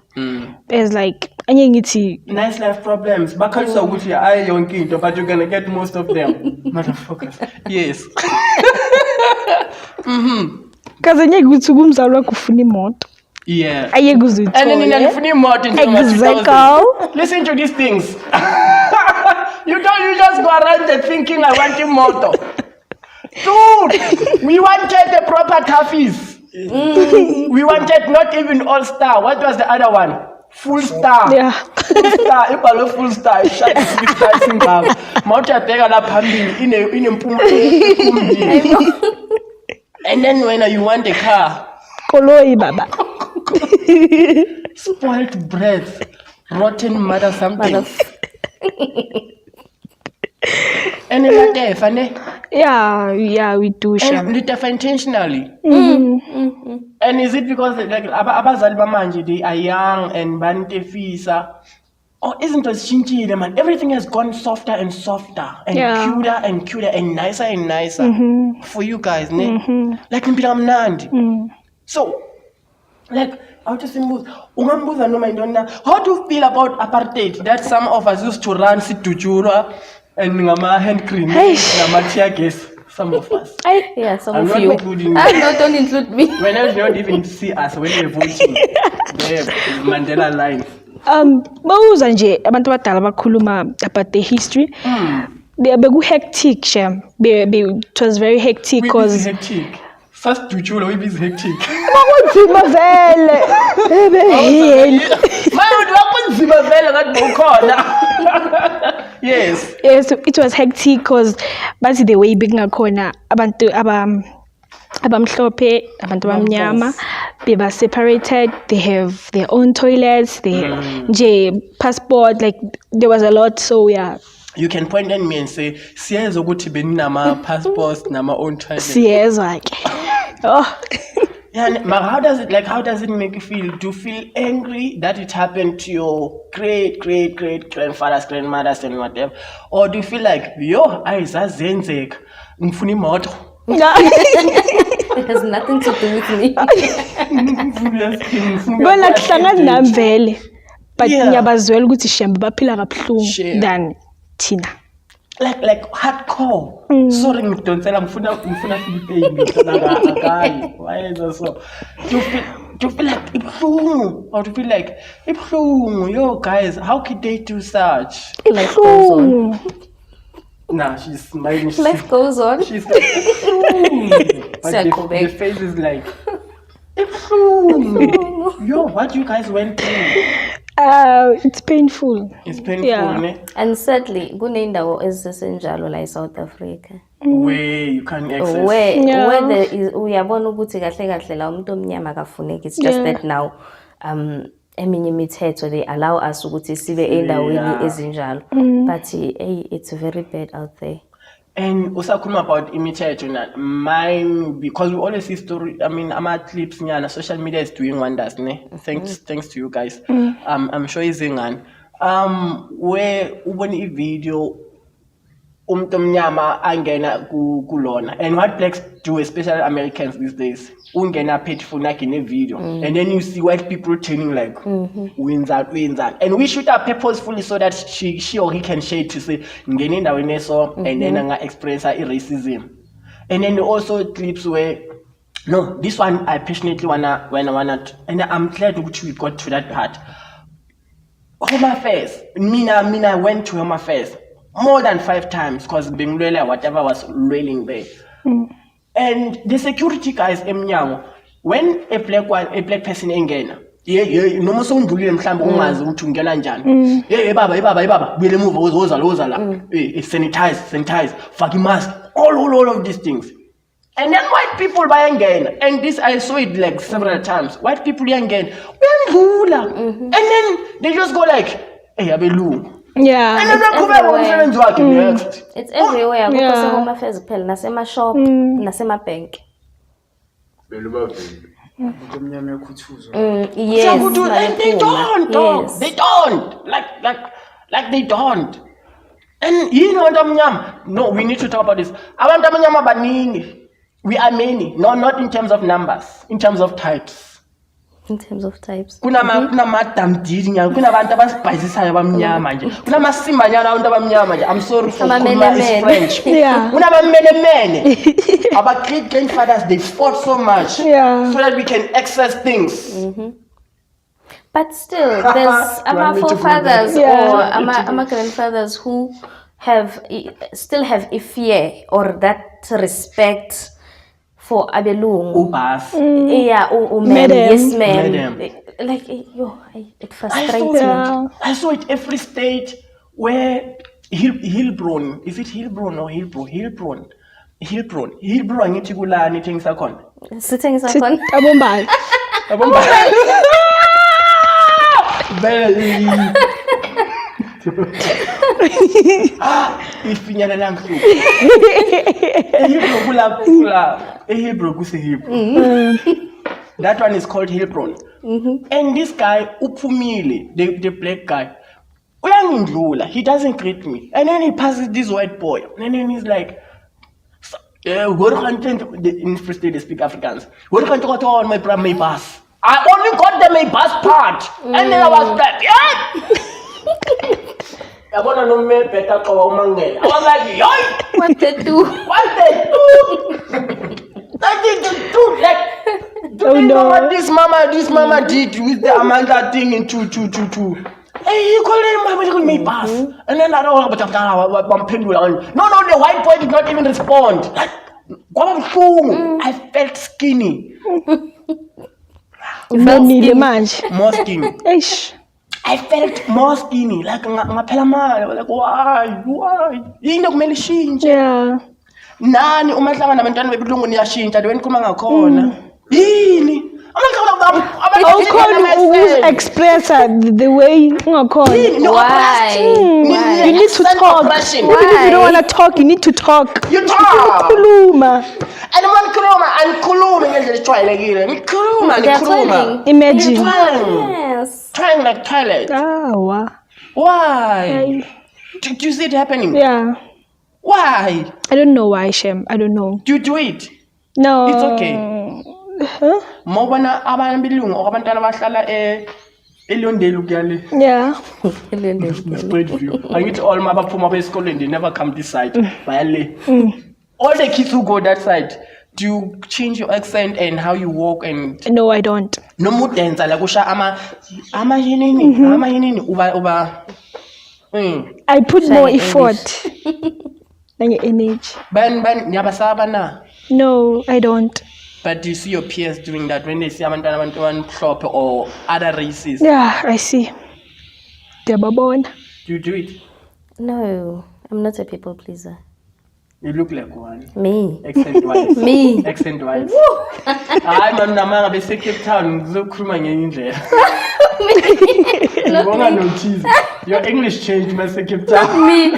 [SPEAKER 3] As like anye ngithi
[SPEAKER 1] Nice life problems. Bakhalisa ukuthi I yonke into, but you're gonna get most of them. Motherfuckers. Yes.
[SPEAKER 3] kaze anye ukuthi kumzali wakho ufuna imoto.
[SPEAKER 1] Yeah.
[SPEAKER 3] Ayeke
[SPEAKER 1] And
[SPEAKER 3] uzuyithola.
[SPEAKER 1] then in funny more in
[SPEAKER 3] Exactly.
[SPEAKER 1] Listen to these things. You just go around there thinking I want a motor. Dude, we wanted the proper toughies. We wanted not even all star. What was the other one? Full star.
[SPEAKER 3] Yeah.
[SPEAKER 1] Full star. Ibalo full star. Shut the guys in love. Mauta tega la pambili in And then when you want a car,
[SPEAKER 3] Koloi baba.
[SPEAKER 1] spoiled breath, rotten mother something. And like that, funny.
[SPEAKER 3] Yeah, we do share.
[SPEAKER 1] And it intentionally. And is it because like abazali bamanje they are young and banitefisa? Or isn't it changing, man? Everything has gone softer and softer and cuter and nicer for you guys, ne? Like in Nandi. So, like, how to say, ungambuza noma indona, how do you feel about apartheid? That some of us used to run sit to Jura and ngama hand cream, ngama tear gas. Some of us.
[SPEAKER 2] Yeah, some
[SPEAKER 1] I'm
[SPEAKER 2] of
[SPEAKER 1] not
[SPEAKER 2] you.
[SPEAKER 1] including
[SPEAKER 2] Don't include me.
[SPEAKER 1] when else you don't even see us when we're voting. The Mandela line.
[SPEAKER 3] Bawuza nje abantu abadala bakhuluma about the history. Beku hectic shem. It was very hectic
[SPEAKER 1] We
[SPEAKER 3] because
[SPEAKER 1] busy hectic. First Tuchula, we busy hectic.
[SPEAKER 3] bakunzima vele.
[SPEAKER 1] Bakunzima vele ngathi bukhona. Yes.
[SPEAKER 3] Yes, it was hectic because bathi the way bekungakhona abantu abamhlophe, abantu abamnyama, they were separated, they have their own toilets, they have nje passport, like there was a lot, so yeah.
[SPEAKER 1] You can point at me and say, "Siyazi ukuthi beninama passports nama own toilets."
[SPEAKER 3] Yes, like oh.
[SPEAKER 1] Yeah, but how does it make you feel? Do you feel angry that it happened to your great grandfathers, grandmothers, and whatever? Or do you feel like, yo, ayizazenzeka, ngifuna imoto?
[SPEAKER 2] It has nothing to do with me.
[SPEAKER 3] Bona kuhlangana nami vele. But
[SPEAKER 1] Yeah.
[SPEAKER 3] ngiyabazwela ukuthi shembe baphila kabuhlungu
[SPEAKER 1] Sure.
[SPEAKER 3] than thina.
[SPEAKER 1] Like hardcore. Sorry, ngidonsela ngifuna Philippine ngithola akayi. Why is that so? Do you feel like ibhlungu or do you feel like ibhlungu? Yo guys, how could they do such?
[SPEAKER 2] Life goes on.
[SPEAKER 1] Nah, she's smiling.
[SPEAKER 2] Life goes on.
[SPEAKER 1] She's like ibhlungu. But the face is like ibhlungu. Yo, what you guys went through?
[SPEAKER 3] It's painful.
[SPEAKER 1] It's painful,
[SPEAKER 3] Yeah.
[SPEAKER 1] ne?
[SPEAKER 2] And sadly, kunendawo ezisenjalo la eSouth Africa.
[SPEAKER 1] Where you can't access.
[SPEAKER 2] Where there is uyabona ukuthi kahle kahle la umuntu omnyama akafuneki. It's just that now eminye imithetho they allow us ukuthi sibe endaweni ezinjalo. But hey, it's very bad out there.
[SPEAKER 1] And usakhuluma about imithetho na mine because we always see story. I mean, ama clips nyana social media is doing wonders, ne? Thanks to you guys. I'm sure izingani. Where ubone video umuntu omnyama angena kulona. And what blacks do, especially Americans these days, ungena pitiful like in a video, and then you see white people turning like wins out. And we shoot up purposefully so that she or he can shade to say ngene endaweni eso, and then anga experience racism. And then also clips where no, this one I passionately wanna and I'm glad we got to that part. Home Affairs. Mina went to Home Affairs more than 5 times because Bengulele whatever was railing there. And the security guys emnyango, when a black person engena, noma sowundlulile mhlawumbe ungazi ukuthi ungena njani. Baba, bile move woza la. Sanitize, fucking mask, all of these things. And then white people bayangena, and this I saw it like several times. White people yangena, and then they just go like, hey, abelungu.
[SPEAKER 3] Yeah.
[SPEAKER 1] And then they go next.
[SPEAKER 2] It's everywhere. Go
[SPEAKER 3] Yeah.
[SPEAKER 2] to Home Affairs phela, nasema shop, nasema bank. Yes.
[SPEAKER 1] And they don't.
[SPEAKER 2] Yes.
[SPEAKER 1] They don't. Like they don't. And you know what no, we need to talk about this. Abantu abanyama baningi. We are many. No, not in terms of numbers, in terms of types.
[SPEAKER 2] In terms of types.
[SPEAKER 1] Kuna madamdidi nyana, kuna abantu abasibhayizisayo abamnyama nje. Kuna masimba nyana abantu abamnyama nje. I'm sorry for my French.
[SPEAKER 3] Yeah.
[SPEAKER 1] Kuna bamene. Our great grandfathers, they fought so much so that we can access things.
[SPEAKER 2] But still, there's our forefathers or our grandfathers who still have a fear or that respect for abelungu.
[SPEAKER 1] Ubas.
[SPEAKER 2] Yeah, ma'am,
[SPEAKER 3] Madam.
[SPEAKER 2] yes ma'am.
[SPEAKER 1] Madam.
[SPEAKER 2] Like, it
[SPEAKER 1] I
[SPEAKER 2] frustrates
[SPEAKER 1] saw
[SPEAKER 2] me.
[SPEAKER 3] Yeah.
[SPEAKER 1] I saw it every state where Hillbron, is it Hillbron or Hillbron? Hillbron ngithi kulani things akhona.
[SPEAKER 2] Sitting second.
[SPEAKER 3] Abombala.
[SPEAKER 1] Ifinyana langu. Ehebro kuse. That one is called Hillbron. And this guy Upumile, the black guy, uyangindlula, he doesn't greet me. And then he passes this white boy. And then he's like, in Free State they speak Afrikaans. What can you on my bus? I only got the bus part. And then I was like, I wanna know me better I was like, yo,
[SPEAKER 2] What they do?
[SPEAKER 1] Do you know what this mama did with the Amanda thing in 222? Hey, he called me bus. And then I don't know No, the white boy did not even respond. Like, I felt skinny.
[SPEAKER 3] More
[SPEAKER 1] skinny.
[SPEAKER 3] Eish.
[SPEAKER 1] I felt more skinny. Like, like why? Yini kumele shintshe?
[SPEAKER 3] Yeah.
[SPEAKER 1] Nani uma hlangana nabantwana bebulungu niyashintsha the wenkhuluma ngakhona. Yini?
[SPEAKER 3] How come you express the way ungakhona?
[SPEAKER 1] No,
[SPEAKER 2] Why?
[SPEAKER 3] You need to talk. Even if you don't want to talk, you need to talk.
[SPEAKER 1] You talk.
[SPEAKER 3] Khuluma.
[SPEAKER 1] And one khuluma ngendlela ejwayelekile. Ngikhuluma.
[SPEAKER 3] Imagine.
[SPEAKER 2] Yes.
[SPEAKER 1] Trying like toilet.
[SPEAKER 3] Wow.
[SPEAKER 1] Why? Do you see it happening?
[SPEAKER 3] Yeah.
[SPEAKER 1] Why?
[SPEAKER 3] I don't know why, Shem. I don't know.
[SPEAKER 1] Do you do it?
[SPEAKER 3] No.
[SPEAKER 1] It's okay.
[SPEAKER 3] Huh?
[SPEAKER 1] Mawubona abantwana or abantwana abahlala elondeli ukuyale.
[SPEAKER 3] Yeah.
[SPEAKER 1] Spread view. Angithi all mabaphuma beesikoleni they never come this side. Bayale. All the kids who go that side, do you change your accent and how you walk and
[SPEAKER 3] No, I don't.
[SPEAKER 1] noma udensa la kusha ama yinini uba
[SPEAKER 3] I put more effort than your energy.
[SPEAKER 1] ban niyabasaba na.
[SPEAKER 3] No, I don't.
[SPEAKER 1] But do you see your peers doing that when they see abantwana mhlophe or other races?
[SPEAKER 3] Yeah, I see. Debabona.
[SPEAKER 1] Do you do it?
[SPEAKER 2] No, I'm not a people pleaser.
[SPEAKER 1] You look like one.
[SPEAKER 2] Me.
[SPEAKER 1] Accent wise.
[SPEAKER 2] Me.
[SPEAKER 1] Accent wise. Hayi mna bese Cape Town ngizokhuluma ngenye indlela. Ngibona notice. Your English changed mase Cape Town.
[SPEAKER 2] Me.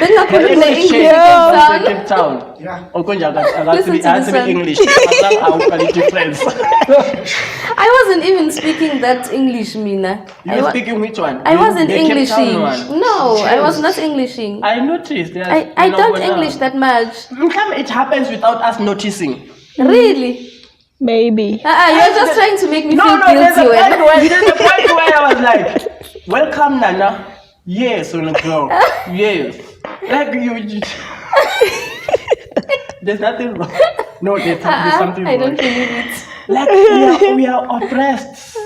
[SPEAKER 2] Bengakhuluma English
[SPEAKER 1] Cape Town.
[SPEAKER 4] Yeah.
[SPEAKER 1] Okonja
[SPEAKER 2] Listen to
[SPEAKER 1] has to
[SPEAKER 2] this
[SPEAKER 1] be
[SPEAKER 2] one.
[SPEAKER 1] English. Azange difference.
[SPEAKER 2] I wasn't even speaking that English, Mina.
[SPEAKER 1] You were speaking which one?
[SPEAKER 2] I wasn't
[SPEAKER 1] The Cape
[SPEAKER 2] Englishing.
[SPEAKER 1] Town one.
[SPEAKER 2] No, I was not Englishing.
[SPEAKER 1] I noticed. Yes,
[SPEAKER 2] I don't English that much.
[SPEAKER 1] It happens without us noticing.
[SPEAKER 2] Really?
[SPEAKER 3] Maybe.
[SPEAKER 2] You're just trying to make me
[SPEAKER 1] No,
[SPEAKER 2] feel
[SPEAKER 1] there's a
[SPEAKER 2] guilty.
[SPEAKER 1] point where I was like, welcome, Nana. Yes, on the girl. Yes. Like you. There's nothing wrong. No, there's something
[SPEAKER 2] I
[SPEAKER 1] wrong.
[SPEAKER 2] don't believe it.
[SPEAKER 1] Like we are oppressed.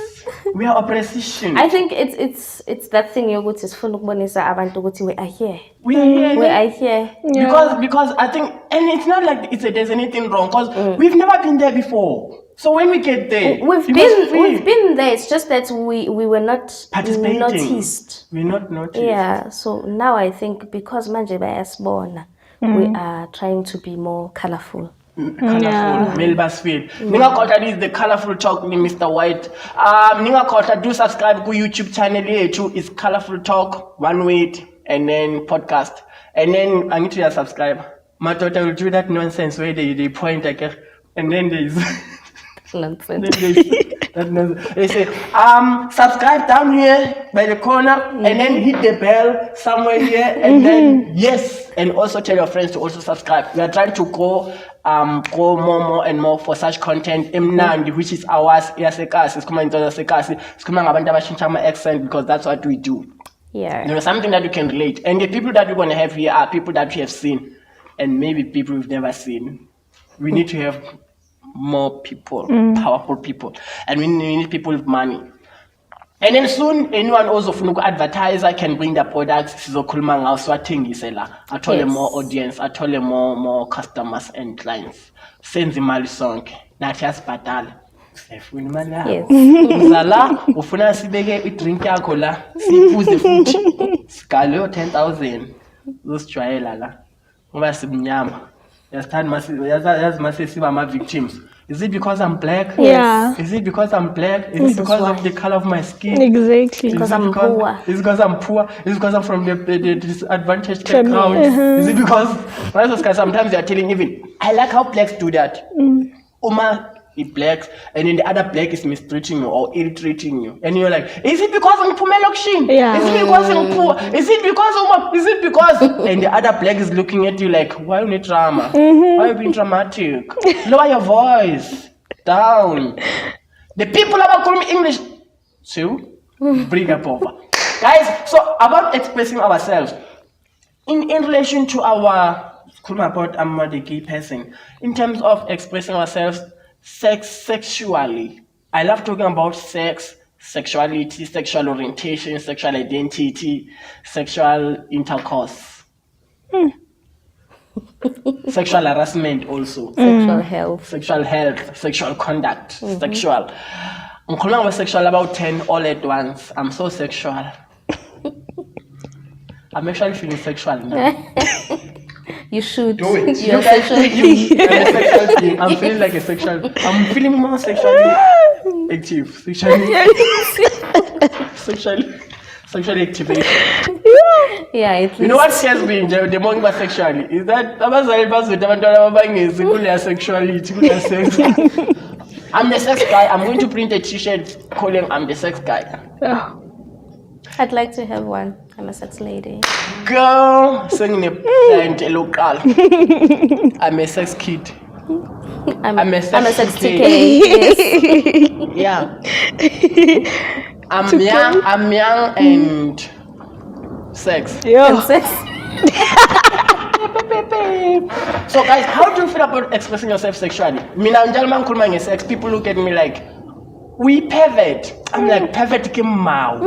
[SPEAKER 1] We are oppression.
[SPEAKER 2] I think it's that thing yokuthi sifuna ukubonisa abantu ukuthi we are here.
[SPEAKER 1] We are here.
[SPEAKER 2] We are here.
[SPEAKER 1] Because I think, and it's not like there's anything wrong, because we've never been there before. So when we get there,
[SPEAKER 2] We've been there. It's just that we were not
[SPEAKER 1] participating.
[SPEAKER 2] noticed.
[SPEAKER 1] We're not noticed.
[SPEAKER 2] Yeah. So now I think because manje bayasibona, we are trying to be more colorful.
[SPEAKER 1] Colorful, Melba's feed. Ningakota is the colorful talk ni Mr. White. Ningakota do subscribe to YouTube channel yetu. It's colorful talk, one word, and then podcast. And then I need to subscribe. My daughter will do that nonsense where they point like, and then there's
[SPEAKER 2] Nonsense.
[SPEAKER 1] they say, subscribe down here by the corner, and then hit the bell somewhere here, and then yes, and also tell your friends to also subscribe. We are trying to go more and more for such content. Imnandi, which is ours, yasekasi, it's coming into sekasi, it's coming abantu abashintsha accent, because that's what we do.
[SPEAKER 2] Yeah.
[SPEAKER 1] You know, something that you can relate. And the people that we're going to have here are people that we have seen, and maybe people we've never seen. We need to have more people, powerful people, and we need people with money. And then soon, anyone also who advertiser can bring their products. Sizokhuluma ngawo siwathengise la. Athole more audience, athole more customers and clients. Senze imali sonke. Nathi asibhadala. Sifuna imali yakho. Uzala ufuna sibeke idrink yakho la, siphuze futhi. Sikale 10,000. Uzosijwayela la. Ngoba simnyama. Yazi mase siba ama victims. Is it because I'm black?
[SPEAKER 3] Yeah.
[SPEAKER 1] Is it because I'm black? Is it because of the color of my skin?
[SPEAKER 3] Exactly.
[SPEAKER 2] Because I'm poor.
[SPEAKER 1] Is it because I'm poor? Is it because I'm from the disadvantaged background? Is it because sometimes they are telling even, I like how blacks do that. Uma is black, and then the other black is mistreating you or ill-treating you. And you're like, is it because I'm Pumelokshim?
[SPEAKER 3] Yeah.
[SPEAKER 1] Is it because I'm poor? Is it because Uma? Is it because? And the other black is looking at you like, why you need drama? Why you being dramatic? Lower your voice. Down. The people are calling me English. So, bring up over. Guys, so about expressing ourselves. In relation to our, I'm not a gay person. In terms of expressing ourselves, sexually. I love talking about sex, sexuality, sexual orientation, sexual identity, sexual intercourse. Sexual harassment also.
[SPEAKER 2] Sexual health.
[SPEAKER 1] Sexual conduct, sexual. I'm calling about sexual about 10 all at once. I'm so sexual. I'm actually feeling sexual now.
[SPEAKER 2] You should.
[SPEAKER 4] Do it.
[SPEAKER 2] You're sexually.
[SPEAKER 1] I'm a sexual being. I'm feeling like a sexual. I'm feeling more sexually active. Sexually activated.
[SPEAKER 2] Yeah, at least.
[SPEAKER 1] You know what scares me the more about sexually is that sexuality. I'm the sex guy. I'm going to print a t-shirt calling I'm the sex guy.
[SPEAKER 3] Oh.
[SPEAKER 2] I'd like to have one. I'm a sex lady.
[SPEAKER 1] Girl, singing a plant local. I'm a sex kid.
[SPEAKER 2] I'm
[SPEAKER 1] a sex
[SPEAKER 2] TK. Yes.
[SPEAKER 1] Yeah. I'm young and sex.
[SPEAKER 3] Yeah.
[SPEAKER 2] And sex.
[SPEAKER 1] So guys, how do you feel about expressing yourself sexually? Sex, people look at me like, we pervert. I'm like, pervert kim mau.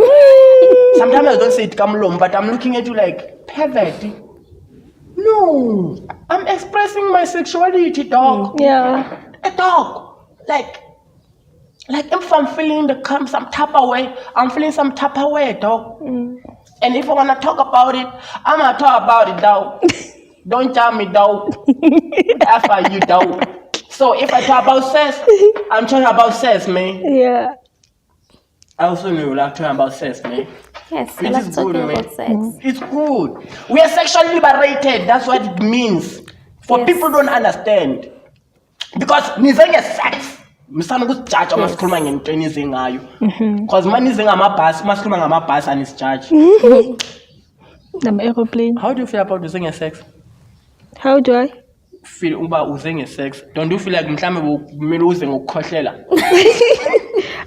[SPEAKER 1] Sometimes I don't say it come long, but I'm looking at you like, pervert. No, I'm expressing my sexuality, dog.
[SPEAKER 3] Yeah.
[SPEAKER 1] A dog. Like if I'm feeling some type of way, I'm feeling some type of way, dog. And if I wanna talk about it, I'm gonna talk about it, dog. Don't tell me, dog. F are you, dog. So if I talk about sex, I'm talking about sex, man.
[SPEAKER 3] Yeah.
[SPEAKER 1] I also know you like talking about sex, man.
[SPEAKER 2] Yes, I
[SPEAKER 1] Which
[SPEAKER 2] like
[SPEAKER 1] is
[SPEAKER 2] talking
[SPEAKER 1] good, man.
[SPEAKER 2] about sex.
[SPEAKER 1] It's good. We are sexually liberated. That's what it means. For
[SPEAKER 2] Yes.
[SPEAKER 1] people who don't understand. Because nize nge-sex. Misana ukusijaja uma sikhuluma ngento enize ngayo. Because uma nize ngamabhasi, uma sikhuluma ngamabhasi anisijaji.
[SPEAKER 3] I'm aeroplane.
[SPEAKER 1] How do you feel about uze nge-sex?
[SPEAKER 3] How do I?
[SPEAKER 1] Feel uba uze nge-sex. Don't you feel like mhlambe kumele uze ngokukhohlela?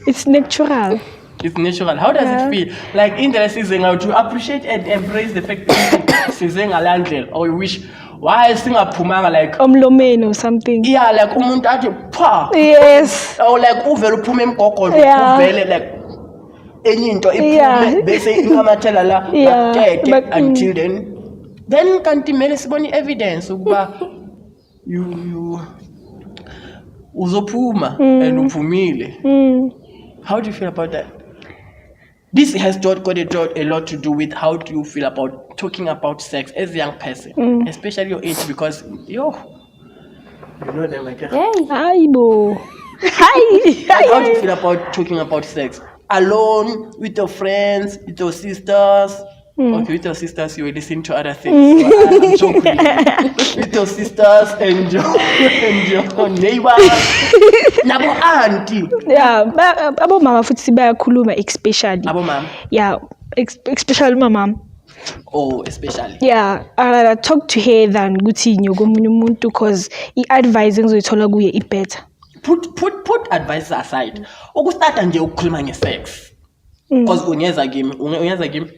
[SPEAKER 3] It's natural.
[SPEAKER 1] It's natural. How does it feel? Like in the season, how to appreciate and embrace the fact that season alandle, or you wish why singaphumanga like
[SPEAKER 3] Omlomen or something.
[SPEAKER 1] yeah, like umuntu athi pha,
[SPEAKER 3] Yes.
[SPEAKER 1] or like uvela uphume emgogodlo,
[SPEAKER 3] Yeah.
[SPEAKER 1] uvele like enye into
[SPEAKER 3] Yeah.
[SPEAKER 1] iphume bese ingamathela la
[SPEAKER 3] Yeah,
[SPEAKER 1] bateke
[SPEAKER 3] but,
[SPEAKER 1] until then kanti mele sibone evidence ukuba you uzophuma and uphumile. How do you feel about that? This has got a lot to do with how do you feel about talking about sex as a young person, especially your age, because you know them like that.
[SPEAKER 2] Yay.
[SPEAKER 3] Hi, bo. Hi.
[SPEAKER 1] How do you feel about talking about sex? Alone, with your friends, with your sisters? Okay, with your sisters, you will listen to other things. So I'm joking. With your sisters and your neighbors. Nabo auntie.
[SPEAKER 3] Yeah, abo mama futhi bayakhuluma especially.
[SPEAKER 1] Abo mom.
[SPEAKER 3] Yeah, especially my mom.
[SPEAKER 1] Oh, especially.
[SPEAKER 3] Yeah, I talk to her than guthi nyokomunye umuntu because i-advice engizoyithola kuye i-better.
[SPEAKER 1] Put advice aside. Ukustarta nje ukukhuluma nge-sex. Because unyeza kimi.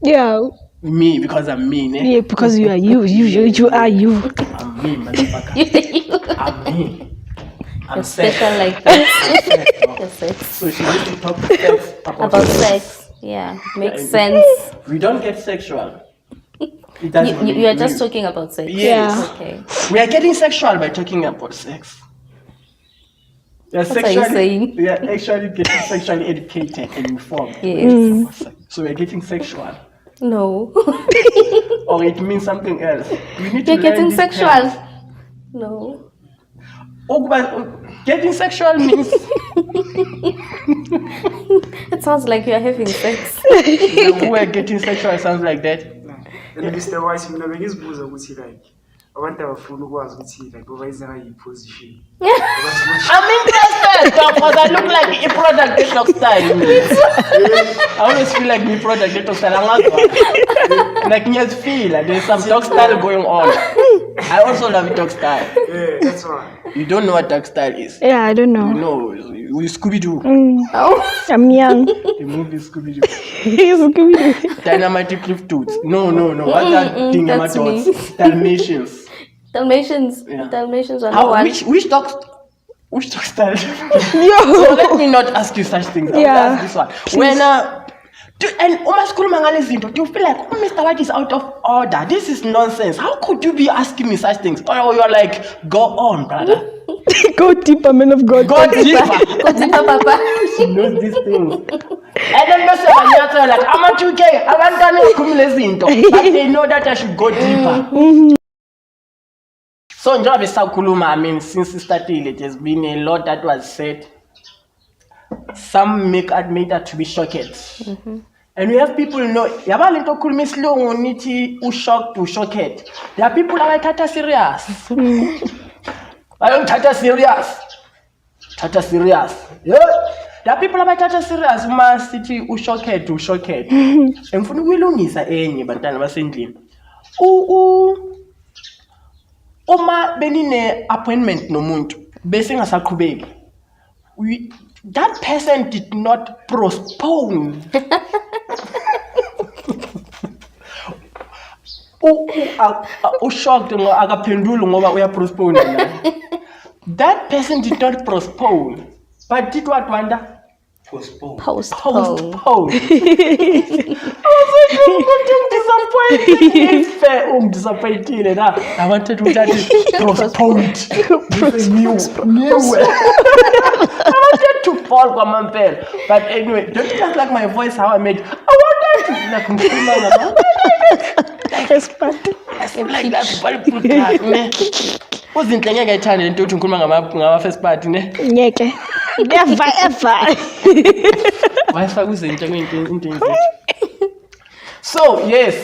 [SPEAKER 3] Yeah,
[SPEAKER 1] Me, because I'm me, ne?
[SPEAKER 3] yeah, because you are you. You are you.
[SPEAKER 1] I'm me, motherfucker. I'm me. I'm
[SPEAKER 2] You're
[SPEAKER 1] sex.
[SPEAKER 2] special like that. You're sex.
[SPEAKER 1] So she needs to talk to sex
[SPEAKER 2] About sex. Yeah, makes sense.
[SPEAKER 1] We don't get sexual. It doesn't
[SPEAKER 2] You are just
[SPEAKER 1] we-
[SPEAKER 2] talking about sex.
[SPEAKER 1] Yes.
[SPEAKER 2] Okay.
[SPEAKER 1] We are getting sexual by talking about sex. We are
[SPEAKER 2] What are you saying?
[SPEAKER 1] We are actually getting sexually educated and informed.
[SPEAKER 2] Yes.
[SPEAKER 1] So we are getting sexual.
[SPEAKER 2] No.
[SPEAKER 1] Or it means something else. We need to
[SPEAKER 2] You're
[SPEAKER 1] learn
[SPEAKER 2] getting
[SPEAKER 1] these
[SPEAKER 2] sexual.
[SPEAKER 1] terms.
[SPEAKER 2] No.
[SPEAKER 1] Oh, but getting sexual means
[SPEAKER 2] It sounds like you are having sex.
[SPEAKER 1] we're getting sexual sounds like that.
[SPEAKER 6] And Mr. Wise, mina bengizibuza ukuthi like abantu abafuna ukwazi ukuthi like babayize ngayi position.
[SPEAKER 1] I'm interested because I look like a product that dog style. I always feel like me product that dog style. I'm like just feel like there's some dog style going on. I also love dog style.
[SPEAKER 6] Yeah, that's why.
[SPEAKER 1] You don't know what dog style is.
[SPEAKER 3] Yeah, I don't know.
[SPEAKER 1] No, we Scooby Doo.
[SPEAKER 3] I'm young.
[SPEAKER 1] The movie Scooby Doo.
[SPEAKER 3] Scooby-Doo.
[SPEAKER 1] Dynamite Cliff Toots. No. What that thing
[SPEAKER 2] that's
[SPEAKER 1] about
[SPEAKER 2] me.
[SPEAKER 1] Dalmatians.
[SPEAKER 2] Dalmatians.
[SPEAKER 1] Yeah.
[SPEAKER 2] Dalmatians are the
[SPEAKER 1] How
[SPEAKER 2] one.
[SPEAKER 1] which dog style?
[SPEAKER 3] Yo.
[SPEAKER 1] So let me not ask you such things. I will
[SPEAKER 3] Yeah.
[SPEAKER 1] ask this one. When and uma sikhuluma ngale zinto, do you feel like Mr. White is out of order? This is nonsense. How could you be asking me such things? Or you're like, go on, brother.
[SPEAKER 3] Go deeper, man of God.
[SPEAKER 1] Go deeper.
[SPEAKER 2] Go deeper, Papa.
[SPEAKER 1] She knows these things. And then they say, like, I'm not okay. I want to know zinto. But they know that I should go deeper. So njengoba sakhuluma, I mean, since we started, it has been a lot that was said. Some made that to be shocked. And we have people know, yaba lento khuluma isilungu nithi ushocked ushocked. There are people abayithatha serious. Bayongithatha serious. Thatha serious. Yeah. There are people abayithatha serious uma sithi ushocked ushocked. Ngifuna ukuyilungisa enye bantwana basendlini. Uma benine appointment nomuntu bese ngasaqhubeki. That person did not postpone. Shocked akaphenduli ngoba uyapostpone na. That person did not postpone, but did what, Wanda?
[SPEAKER 5] Postpone.
[SPEAKER 2] Postpone.
[SPEAKER 1] Postpone. I'm disappointed. I wanted to postpone. I wanted to fall from my bed. But anyway, don't you just like my voice how I made? I wanted to like that very brutal, ne? Uzinhle ngeke ayithande lento uthi ngikhuluma ngama first party ne?
[SPEAKER 3] Ngeke. Never ever.
[SPEAKER 1] Wayifaka uzinhle into zethu. So yes.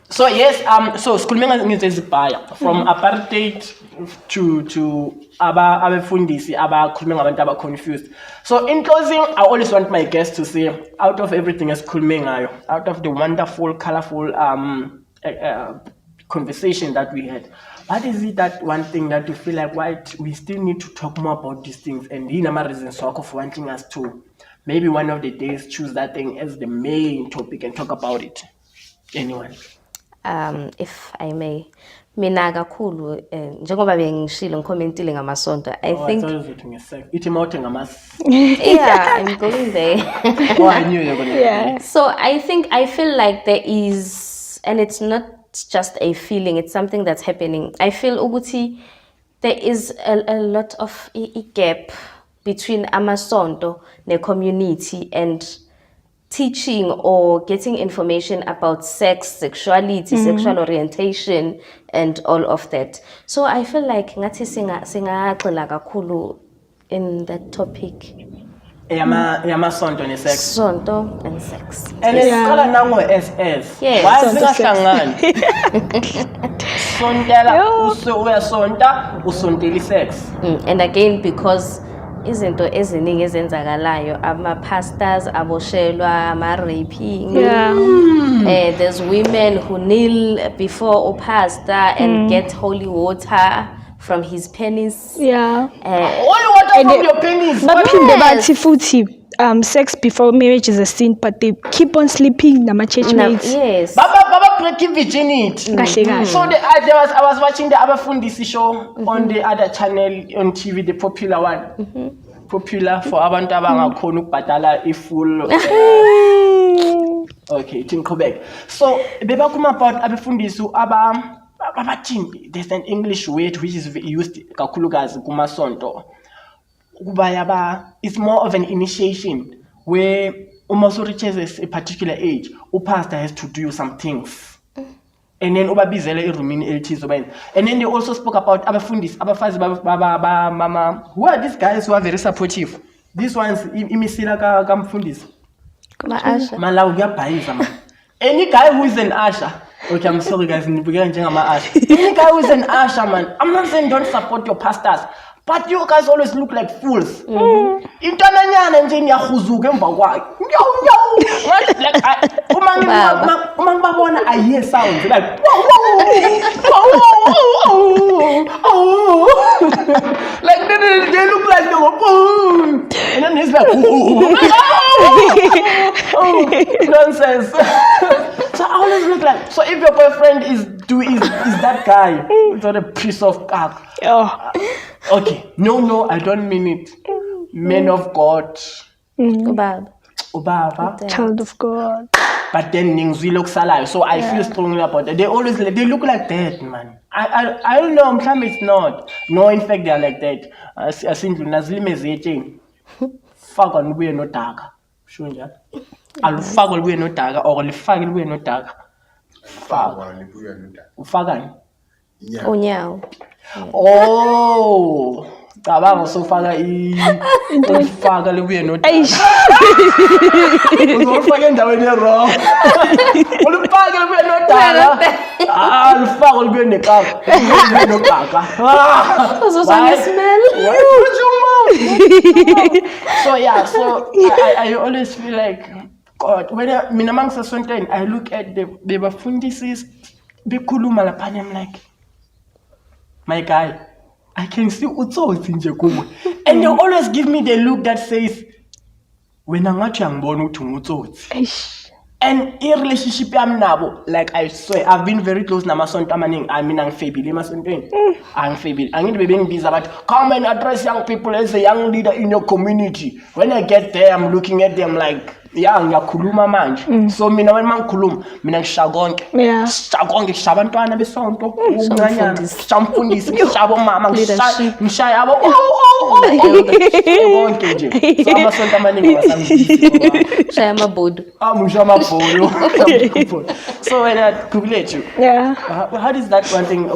[SPEAKER 1] So yes, so sikhuluma ngezibhaya from apartheid to abefundisi abakhuluma ngabantu aba-confused. So in closing, I always want my guests to say, out of everything esikhulume ngayo, out of the wonderful, colorful conversation that we had, what is it that one thing that you feel like we still need to talk more about these things, and my reasons for wanting us to maybe one of the days choose that thing as the main topic and talk about it? Anyone?
[SPEAKER 2] If I may, mina kakhulu njengoba bengishilo ngicommentile ngamasonto, I think yeah, I'm going there.
[SPEAKER 1] Oh, I knew you were gonna.
[SPEAKER 3] Yeah.
[SPEAKER 2] So I feel like there is, and it's not just a feeling, it's something that's happening. I feel ukuthi there is a lot of a gap between amasonto ne community and teaching or getting information about sex, sexuality, sexual orientation, and all of that. So I feel like ngathi singagxila kakhulu in that topic.
[SPEAKER 1] Yamasonto ne sex.
[SPEAKER 2] Sonto and sex.
[SPEAKER 1] And siqala nango SS.
[SPEAKER 2] Yes.
[SPEAKER 1] Why singahlangani? Sontela uyasonta usontela sex.
[SPEAKER 2] And again, because izinto eziningi ezenzakalayo, ama-pastors aboshelwa, ama-raping.
[SPEAKER 3] Yeah.
[SPEAKER 2] There's women who kneel before a pastor and get holy water from his penis.
[SPEAKER 3] Yeah.
[SPEAKER 1] Holy water from your penis.
[SPEAKER 3] Baphinde bathi futhi sex before marriage is a sin, but they keep on sleeping nama church mates.
[SPEAKER 2] Yes.
[SPEAKER 1] Baba breaking virginity.
[SPEAKER 3] Kahle kahle.
[SPEAKER 1] So I was watching the abafundisi show on the other channel on TV, the popular one. Popular for abantu abangakhona ukubhadala i-full. Okay, Quebec. So bebakhuluma about abafundisi abathini. There's an English word which is used kakhulukazi kumasonto. It's more of an initiation where almost reaches a particular age, pastor has to do some things. And then ubabizele irumini elithizo bayi. And then they also spoke about abafundisi abafazi mama. Who are these guys who are very supportive? These ones imisila kamfundisi.
[SPEAKER 2] Ma-asha.
[SPEAKER 1] Malawi kuyabhayiza man. Any guy who is an usher. Okay, I'm sorry guys, nibukela njengama usher. Any guy who is an usher man, I'm not saying don't support your pastors, but you guys always look like fools. Intwananyana nje niyahuzuka emva kwakhe. Like uma ngibabona I hear sounds like like they look like they go and then he's like nonsense. So I always look like, so if your boyfriend is that guy, it's not a piece of cock.
[SPEAKER 3] Oh.
[SPEAKER 1] Okay, no, I don't mean it. Men of God,
[SPEAKER 2] Ubaba.
[SPEAKER 3] Child of God.
[SPEAKER 1] but then ningzwile okusalayo. So I feel strongly about that. They look like that, man. I don't know, it's not. No, in fact they are like that. Asindlu nazilime zetsheni. Fakwa nibuye nodaka. Sho njalo. Alufakwa libuye nodaka or lifake libuye nodaka. Fakwa. Ufakani?
[SPEAKER 2] Unyawo.
[SPEAKER 1] Oh, cabanga sofaka ufaka libuye nodaka. Uzofaka endaweni wrong. Ulifake libuye nodaka. Alufaka libuye nekaka. Libuye nodaka.
[SPEAKER 2] Uzozwa smell.
[SPEAKER 1] What your mouth? So yeah, so I always feel like God, when mina mangisa sontweni, I look at the bafundisi bekhuluma lapha, I'm like, my guy, I can see utsotsi nje kuwe. And they always give me the look that says, wena ngathi angibona ukuthi ungutsotsi. And in relationship yami nabo, like I swear, I've been very close namasonto amaningi. I mean, angifebile emasontweni. Angifebile. Angithi bebengibiza bathi, come and address young people as a young leader in your community. When I get there, I'm looking at them like, yeah, ngiyakhuluma manje. So mina when mangikhuluma, mina ngisha konke.
[SPEAKER 3] Yeah.
[SPEAKER 1] Ngisha konke, ngisha abantwana besonto, uncanyana, ngisha umfundisi, ngisha abomama, ngishaya abo konke nje. So amasonto amaningi wasangibizisa.
[SPEAKER 2] Shaya amabhudu.
[SPEAKER 1] So when I Google you,
[SPEAKER 3] Yeah.
[SPEAKER 1] how does that one thing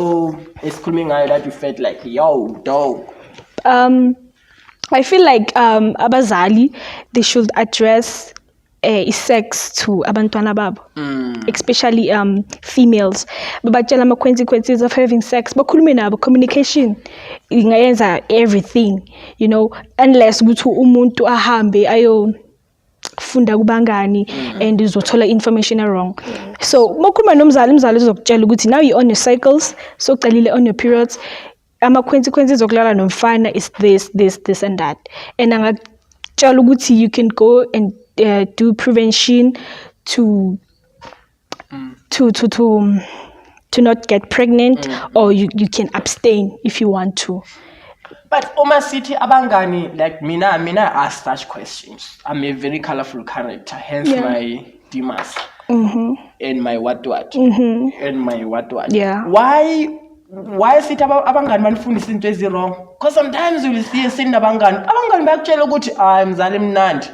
[SPEAKER 1] is coming out that you felt like, yo, dog?
[SPEAKER 3] I feel like abazali, they should address sex to abantwana babo, especially females. Babatshela ama consequences of having sex. Bakhulume nabo, communication ingayenza everything, you know, unless ukuthi umuntu ahambe ayo funda kubangani and uzothola information wrong. So mokhuluma nomzali, umzali uzokutshela ukuthi now you're on your cycles, so uqalile on your periods, ama consequences okulala nomfana is this and that. And angakutshela ukuthi you can go and do prevention to not get pregnant, or you can abstain if you want to.
[SPEAKER 1] But Oma City Abangani, like Mina ask such questions. I'm a very colorful character, hence my Dimas and my what and my what.
[SPEAKER 3] Yeah.
[SPEAKER 1] Why is it about Abangani manifundisa into ezi wrong? Because sometimes you will see a sin Abangani bakutshela ukuthi mzali mnandi.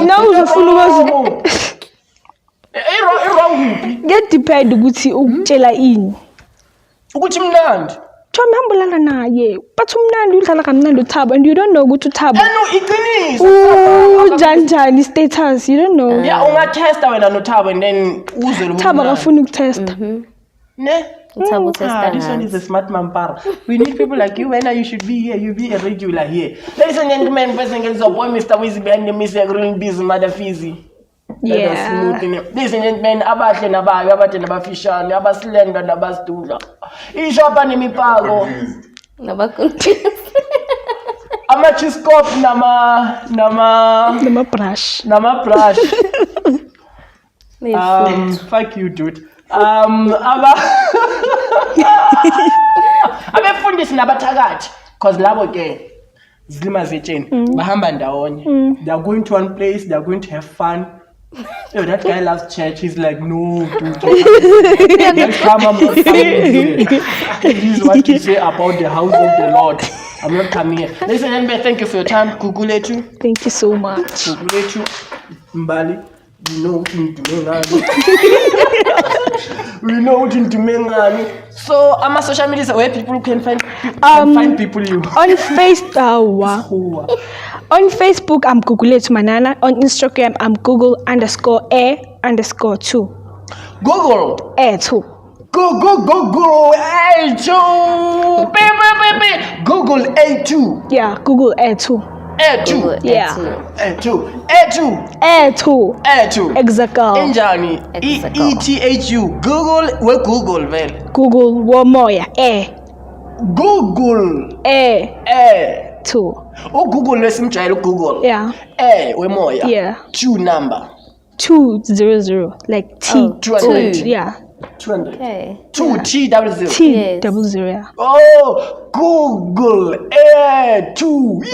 [SPEAKER 3] Now uzofuna ukwazi
[SPEAKER 1] wrong kuphi?
[SPEAKER 3] get depend ukuthi ukutshela ini.
[SPEAKER 1] Ukuthi mnandi.
[SPEAKER 3] Thoma hambulala naye. But umnandi udlala kamnandi uThabo, and you don't know ukuthi uThabo.
[SPEAKER 1] No, iqiniso.
[SPEAKER 3] Janjani status, you don't know.
[SPEAKER 1] Yeah, ungatesta wena noThabo and then uze lo.
[SPEAKER 3] Thabo akafuna ukutesta.
[SPEAKER 1] Ne?
[SPEAKER 2] Thabo testa
[SPEAKER 1] This one is a smart man para. We need people like you. When you should be here, you be a regular here. Ladies and gentlemen, first and boy, Mr. Wizzy behind the Mr. Green Busy Mother Fizzy.
[SPEAKER 3] Yeah.
[SPEAKER 1] Ladies and gentlemen, abahle nabayo, abade nabafishane, abasilenda nabasidudla. Isho apha nemiphako. Ama-chiscope
[SPEAKER 3] Nama brush.
[SPEAKER 1] Fuck you, dude. Abefundisi nabathakathi, cause labo ke zilima zetsheni bahamba ndawonye. They are going to one place, they are going to have fun. Yo, that guy loves church. He's like, no, dude. Next time I'm not coming here. This is what you say about the house of the Lord. I'm not coming here. Listen, Embe, thank you for your time. Kukuletu.
[SPEAKER 3] Thank you so much.
[SPEAKER 1] Kukuletu. Mbali. We know what to do. So, I'm a social media where people can find people you.
[SPEAKER 3] On Facebook, I'm Kukuletu Manana. On Instagram, I'm Google_A_2.
[SPEAKER 1] Google.
[SPEAKER 3] A2.
[SPEAKER 1] Google A2. Google A2.
[SPEAKER 3] Yeah, Google A2.
[SPEAKER 1] A2.
[SPEAKER 3] Yeah.
[SPEAKER 1] A2.
[SPEAKER 3] Exactly.
[SPEAKER 1] Enjani. ETHU. Google. We Google well.
[SPEAKER 3] Google Womoya.
[SPEAKER 1] Google.
[SPEAKER 3] A2.
[SPEAKER 1] Oh, Google lesimjayelo Google.
[SPEAKER 3] Yeah.
[SPEAKER 1] Wemoya.
[SPEAKER 3] Yeah.
[SPEAKER 1] 2 number.
[SPEAKER 3] 200 like T.
[SPEAKER 1] 200.
[SPEAKER 3] Yeah.
[SPEAKER 1] 200.
[SPEAKER 2] Okay.
[SPEAKER 1] 2T00.
[SPEAKER 3] T00. Yeah.
[SPEAKER 1] Oh, Google A2. Yo,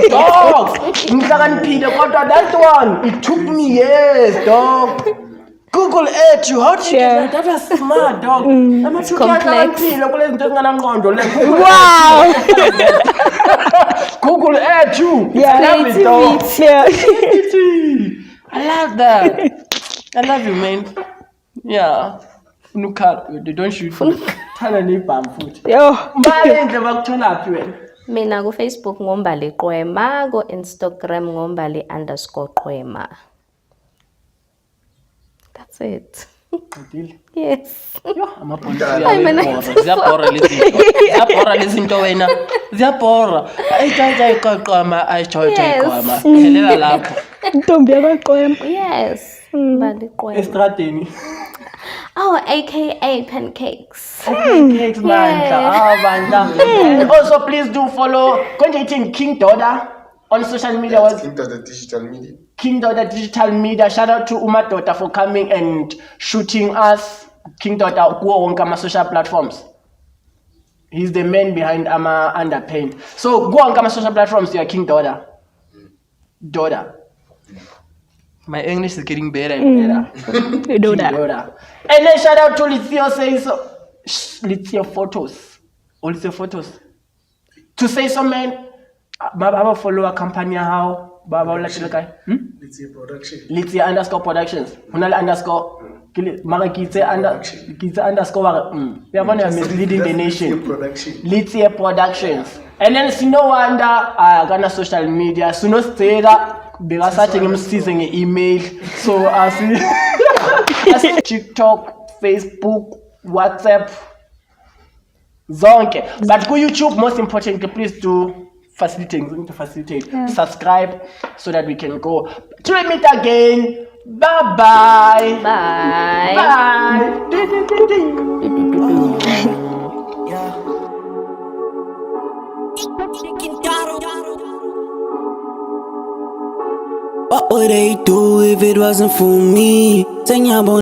[SPEAKER 1] dog. Ngihlakaniphile kodwa that one it took me years, dog. Google A2. How did you get that? That was smart, dog.
[SPEAKER 2] Complex.
[SPEAKER 3] Wow.
[SPEAKER 1] Google A2.
[SPEAKER 3] Yeah.
[SPEAKER 1] Love it, dog.
[SPEAKER 3] Yeah.
[SPEAKER 1] I love that. I love you, man. Yeah. Don't shoot. Tell any bam food.
[SPEAKER 3] Yo.
[SPEAKER 1] Mbali bakuthola phi wena?
[SPEAKER 2] Mina ku Facebook ngombali Qwema, ku Instagram ngombali_Qwema. That's it. Yes.
[SPEAKER 1] Ziyabhora lezinto wena. Ziyabhora. Ayithatha iqaqama, ayithoyithwa Phelela lapho.
[SPEAKER 3] Ntombi yakwaQwema.
[SPEAKER 2] Yes. Mbali Qwema.
[SPEAKER 1] Estradeni.
[SPEAKER 2] Oh, aka Pancakes.
[SPEAKER 1] Pancakes, Bandla. And also, please do follow King Doda on social media.
[SPEAKER 4] King Doda Digital Media.
[SPEAKER 1] King Doda Digital Media. Shout out to Uma Doda for coming and shooting us. King Doda kuwo wonke ama social platforms. He's the man behind Ama Underpaint. So go on social platforms. You are King Doda. Doda. My English is getting better and better.
[SPEAKER 3] You know that.
[SPEAKER 1] Doda. And then shout out to Lizio Say So. Lizio Photos. All Lizio Photos. To say so, man. Baba follow a company how. Baba Lizio
[SPEAKER 4] Production.
[SPEAKER 1] Lizio _productions. Hunala _ Mara Kitse underscore. We are misleading the nation. Lizio Productions. And then no wonder gonna social media. Suno Stera. bekasathi ngimsize nge-email so TikTok, Facebook, WhatsApp zonke, but ku-YouTube most importantly please do facilitate subscribe so that we can go till we meet again. Bye. Ding, ding, ding, ding.
[SPEAKER 7] What would they do if it wasn't for me?